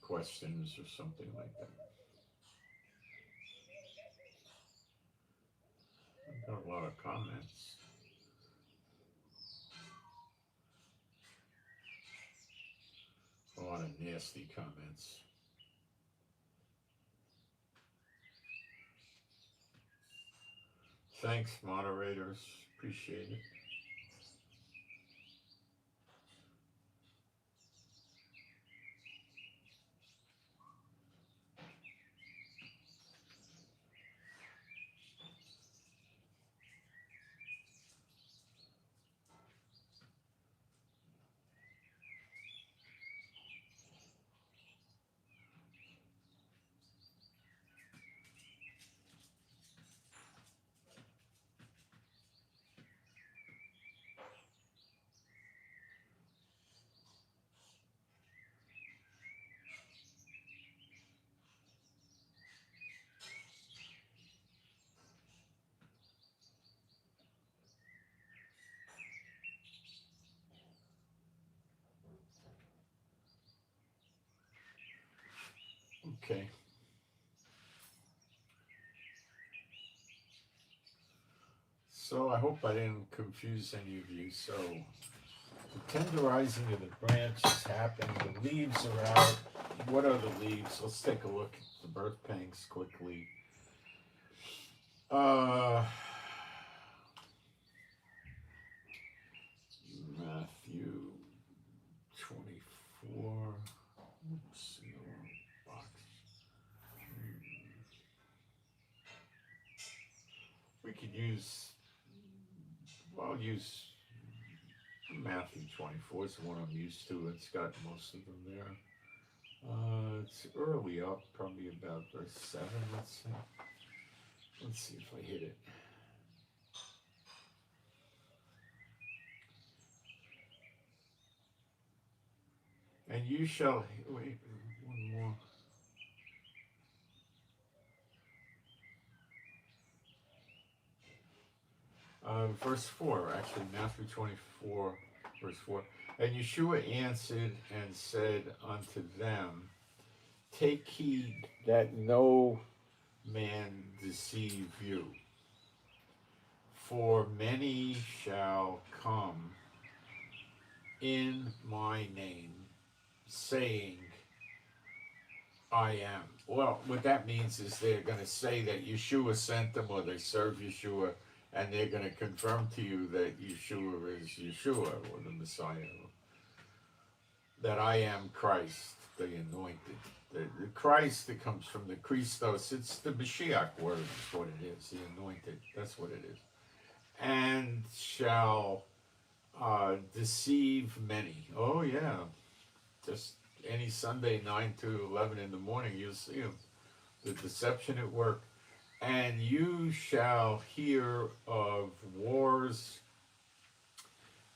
Questions or something like that. I've got a lot of comments. A lot of nasty comments. Thanks, moderators. Appreciate it. Okay. So I hope I didn't confuse any of you. So the tenderizing of the branch is happening. The leaves are out. What are the leaves? Let's take a look at the birth pangs quickly. Matthew 24. Oops, in the wrong box. We could use, well, I'll use Matthew 24. It's the one I'm used to. It's got most of them there. It's early up, probably about verse 7, let's see. Let's see if I hit it. And you shall, wait, one more. Verse 4, actually, Matthew 24, verse 4. And Yeshua answered and said unto them, take heed that no man deceive you. For many shall come in my name, saying, I am. Well, what that means is they're going to say that Yeshua sent them, or they serve Yeshua, and they're going to confirm to you that Yeshua is Yeshua, or the Messiah, that I am Christ, the anointed. The Christ that comes from the Christos, it's the Mashiach word, is what it is, the anointed, that's what it is. And shall deceive many. Oh yeah, just any Sunday 9 to 11 in the morning, you'll see them. The deception at work. And you shall hear of wars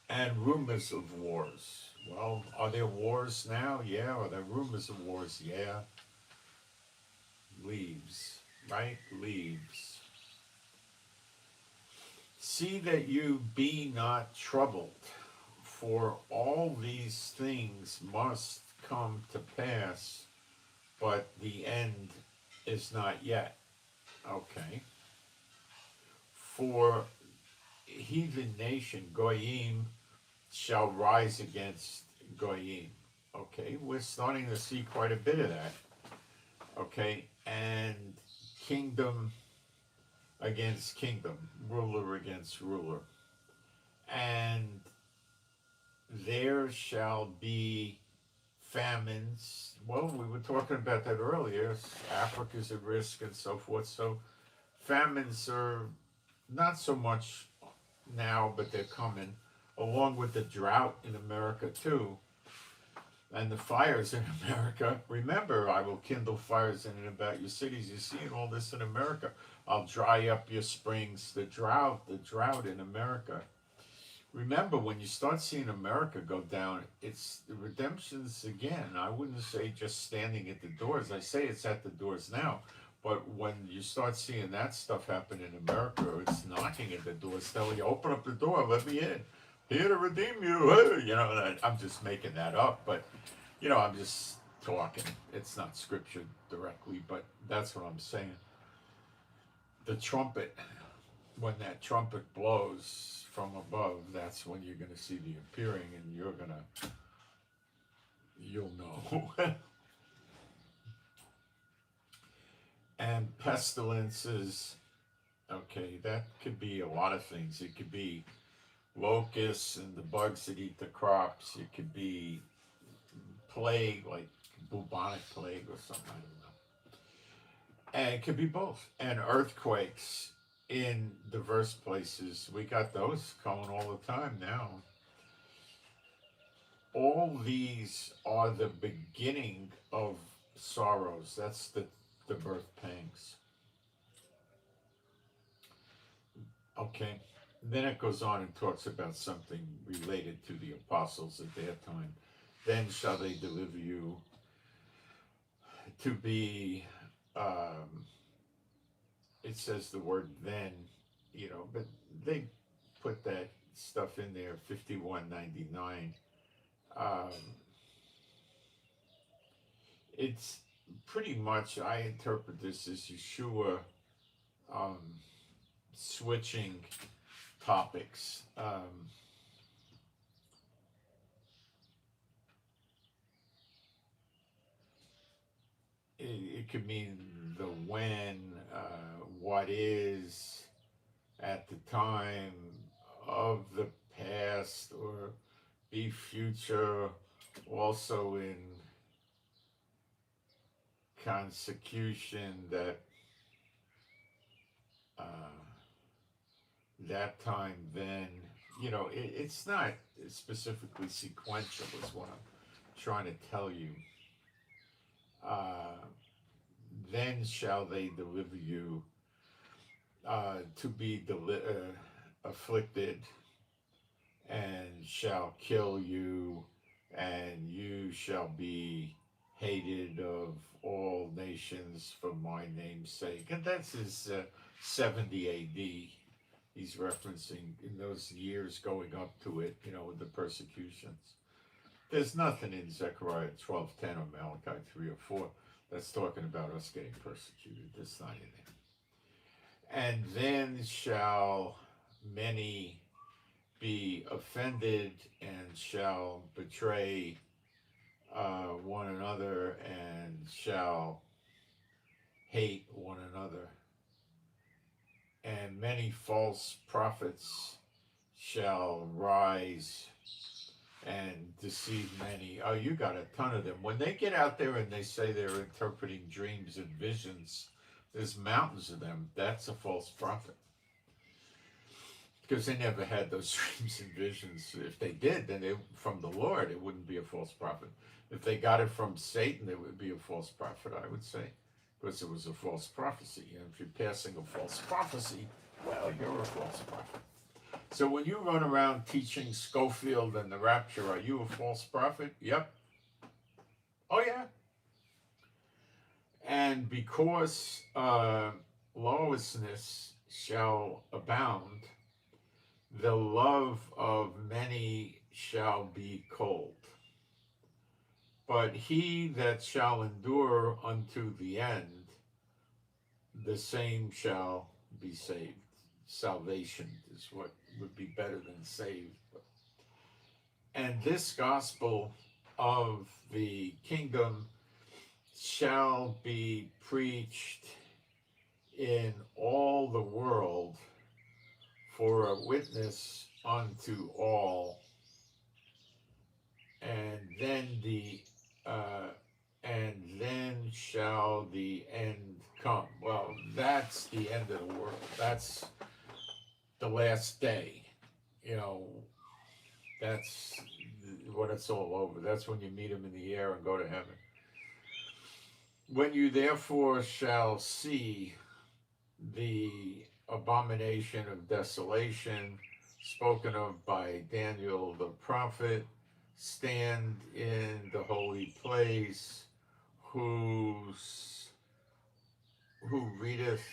and rumors of wars. Well, are there wars now? Yeah. Are there rumors of wars? Yeah. Leaves, right? Leaves. See that you be not troubled, for all these things must come to pass, but the end is not yet. Okay. For heathen nation, Goyim, shall rise against Goyim. Okay, we're starting to see quite a bit of that. Okay, and kingdom against kingdom, ruler against ruler. And there shall be famines. Well, we were talking about that earlier. Africa's at risk and so forth. So famines are not so much now, but they're coming, along with the drought in America too, and the fires in America. Remember, I will kindle fires in and about your cities. You're seeing all this in America. I'll dry up your springs. The drought in America. Remember, when you start seeing America go down, it's the redemption's again. I wouldn't say just standing at the doors. I say it's at the doors now. But when you start seeing that stuff happen in America, it's knocking at the doors, telling you, open up the door, let me in. Here to redeem you. You know, I'm just making that up. But, you know, I'm just talking. It's not scripture directly, but that's what I'm saying. The trumpet, when that trumpet blows from above, that's when you're going to see the appearing, and you'll know. And pestilences, okay, that could be a lot of things. It could be locusts and the bugs that eat the crops. It could be plague, like bubonic plague or something, I don't know. And it could be both. And earthquakes in diverse places. We got those coming all the time now. All these are the beginning of sorrows. That's the birth pangs. Okay. Then it goes on and talks about something related to the apostles at their time. Then shall they deliver you to be, it says the word then, you know, but they put that stuff in there, 5199. It's pretty much, I interpret this as Yeshua um, switching topics. It could mean the when, what is at the time of the past, or be future, also in consecution, that that time then, you know, it's not specifically sequential is what I'm trying to tell you. Then shall they deliver you to be afflicted, and shall kill you, and you shall be hated of all nations for my name's sake. And that's his 70 AD. He's referencing in those years going up to it, you know, with the persecutions. There's nothing in Zechariah 12:10 or Malachi 3 or 4 that's talking about us getting persecuted. That's not in there. And then shall many be offended, and shall betray one another, and shall hate one another. And many false prophets shall rise and deceive many. Oh, you got a ton of them. When they get out there and they say they're interpreting dreams and visions, there's mountains of them. That's a false prophet. Because they never had those dreams and visions. If they did, then they, from the Lord, it wouldn't be a false prophet. If they got it from Satan, it would be a false prophet, I would say. Because it was a false prophecy. And if you're passing a false prophecy, well, you're a false prophet. So when you run around teaching Schofield and the rapture, are you a false prophet? Yep. Oh, yeah. And because lawlessness shall abound, the love of many shall be cold. But he that shall endure unto the end, the same shall be saved. Salvation is what would be better than saved. And this gospel of the kingdom shall be preached in all the world for a witness unto all, and then uh, shall the end come. Well, that's the end of the world. That's the last day. You know, that's when it's all over. That's when you meet him in the air and go to heaven. When you therefore shall see the abomination of desolation spoken of by Daniel the prophet stand in the holy place, who readeth,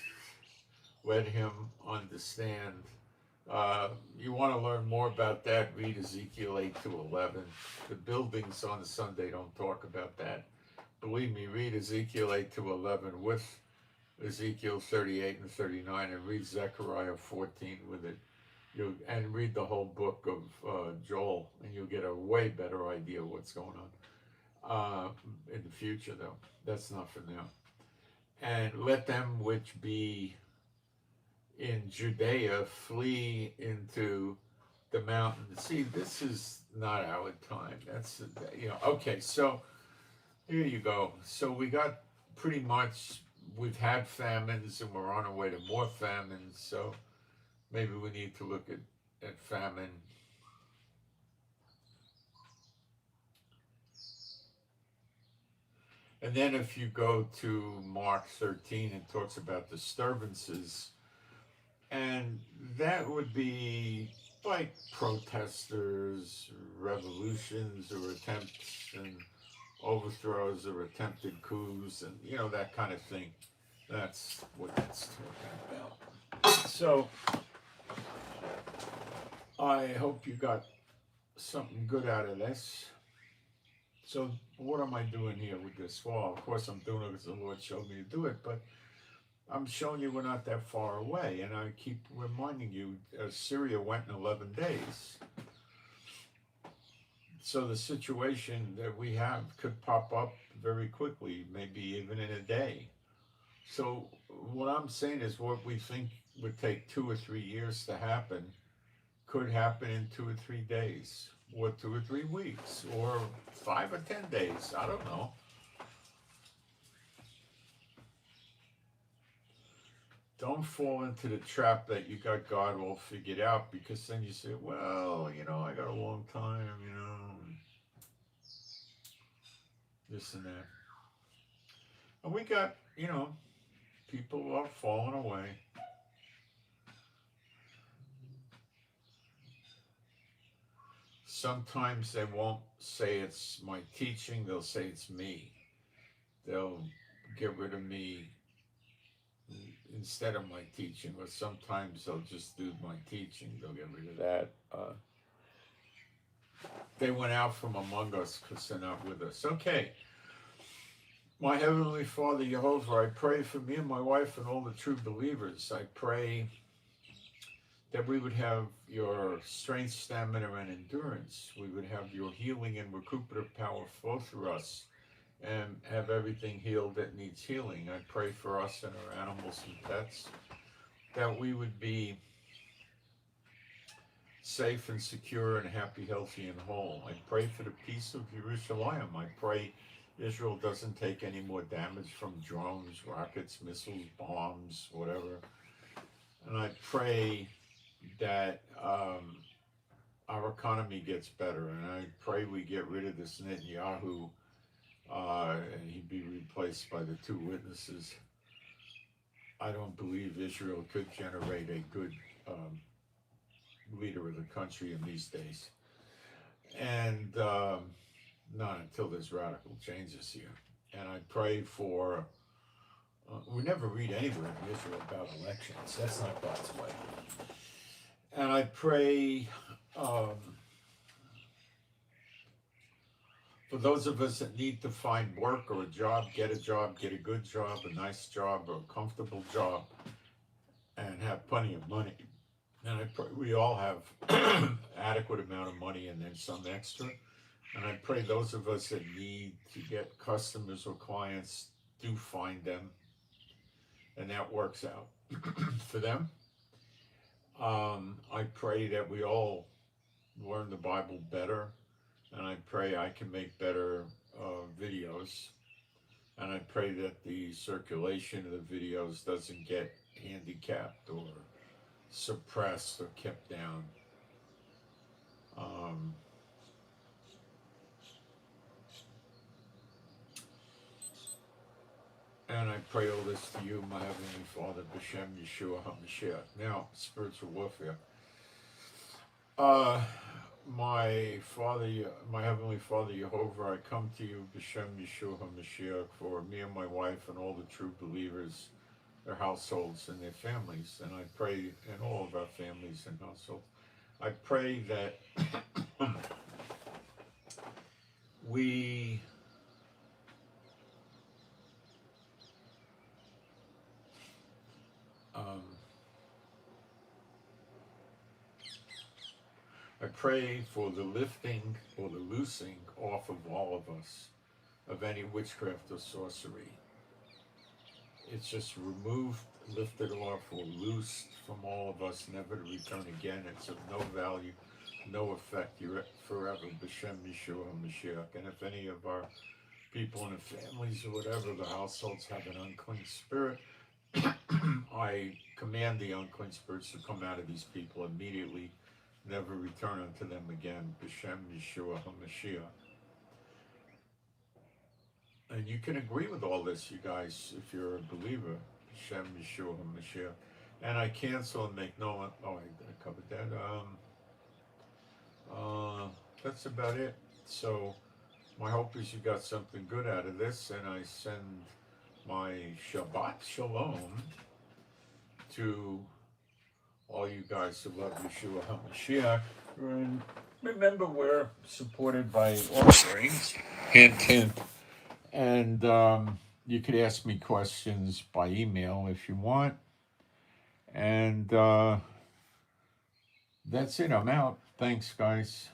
let him understand. You want to learn more about that, read Ezekiel 8 to 11. The buildings on Sunday don't talk about that. Believe me, read Ezekiel 8 to 11 with Ezekiel 38 and 39, and read Zechariah 14 with it. And read the whole book of Joel, and you'll get a way better idea of what's going on in the future, though. That's not for now. And let them which be in Judea flee into the mountains. See, this is not our time. That's, okay, so here you go. So we got pretty much, we've had famines and we're on our way to more famines, so maybe we need to look at famine. And then if you go to Mark 13, it talks about disturbances, and that would be like protesters, revolutions, or attempts and overthrows or attempted coups, and that kind of thing. That's what it's talking about. So I hope you got something good out of this. So what am I doing here with this? Well, of course I'm doing it because the Lord showed me to do it, but I'm showing you we're not that far away, and I keep reminding you, Syria went in 11 days. So the situation that we have could pop up very quickly, maybe even in a day. So what I'm saying is what we think would take 2 or 3 years to happen could happen in 2 or 3 days, or 2 or 3 weeks, or 5 or 10 days. I don't know. Don't fall into the trap that you got God all figured out, because then you say, well, I got a long time, this and that. And we got, people are falling away. Sometimes they won't say it's my teaching, they'll say it's me. They'll get rid of me instead of my teaching, or sometimes they'll just do my teaching, they'll get rid of that. They went out from among us because they're not with us. Okay. My Heavenly Father, Jehovah, I pray for me and my wife and all the true believers. I pray that we would have your strength, stamina, and endurance. We would have your healing and recuperative power flow through us and have everything healed that needs healing. I pray for us and our animals and pets, that we would be safe and secure and happy, healthy, and whole. I pray for the peace of Jerusalem. I pray Israel doesn't take any more damage from drones, rockets, missiles, bombs, whatever. And I pray that our economy gets better, and I pray we get rid of this Netanyahu and he be replaced by the 2 witnesses. I don't believe Israel could generate a good leader of the country in these days, and not until there's radical changes here. And I pray for, we never read anywhere in Israel about elections. That's not God's way. And I pray for those of us that need to find work or a job, get a good job, a nice job, or a comfortable job, and have plenty of money. And I pray we all have adequate amount of money and then some extra. And I pray those of us that need to get customers or clients do find them, and that works out for them. I pray that we all learn the Bible better, and I pray I can make better videos, and I pray that the circulation of the videos doesn't get handicapped or suppressed or kept down. Um, and I pray all this to you, my Heavenly Father, B'Shem Yeshua HaMashiach. Now, spiritual warfare. My Father, my Heavenly Father, Jehovah, I come to you, B'Shem Yeshua HaMashiach, for me and my wife and all the true believers, their households and their families. And I pray in all of our families and households. I pray that we I pray for the lifting or the loosing off of all of us of any witchcraft or sorcery. It's just removed, lifted off, or loosed from all of us, never to return again. It's of no value, no effect. You're forever, B'Shem Yeshua HaMashiach. And if any of our people in the families or whatever, the households have an unclean spirit, I command the unclean spirits to come out of these people immediately, never return unto them again. B'Shem Yeshua HaMashiach. And you can agree with all this, you guys, if you're a believer. B'Shem Yeshua HaMashiach. And I cancel and make no. Oh, I covered that. That's about it. So my hope is you got something good out of this, and I send my Shabbat Shalom to all you guys who love Yeshua HaMashiach. And remember, we're supported by offerings. Hint, hint. And you could ask me questions by email if you want. And that's it. I'm out. Thanks, guys.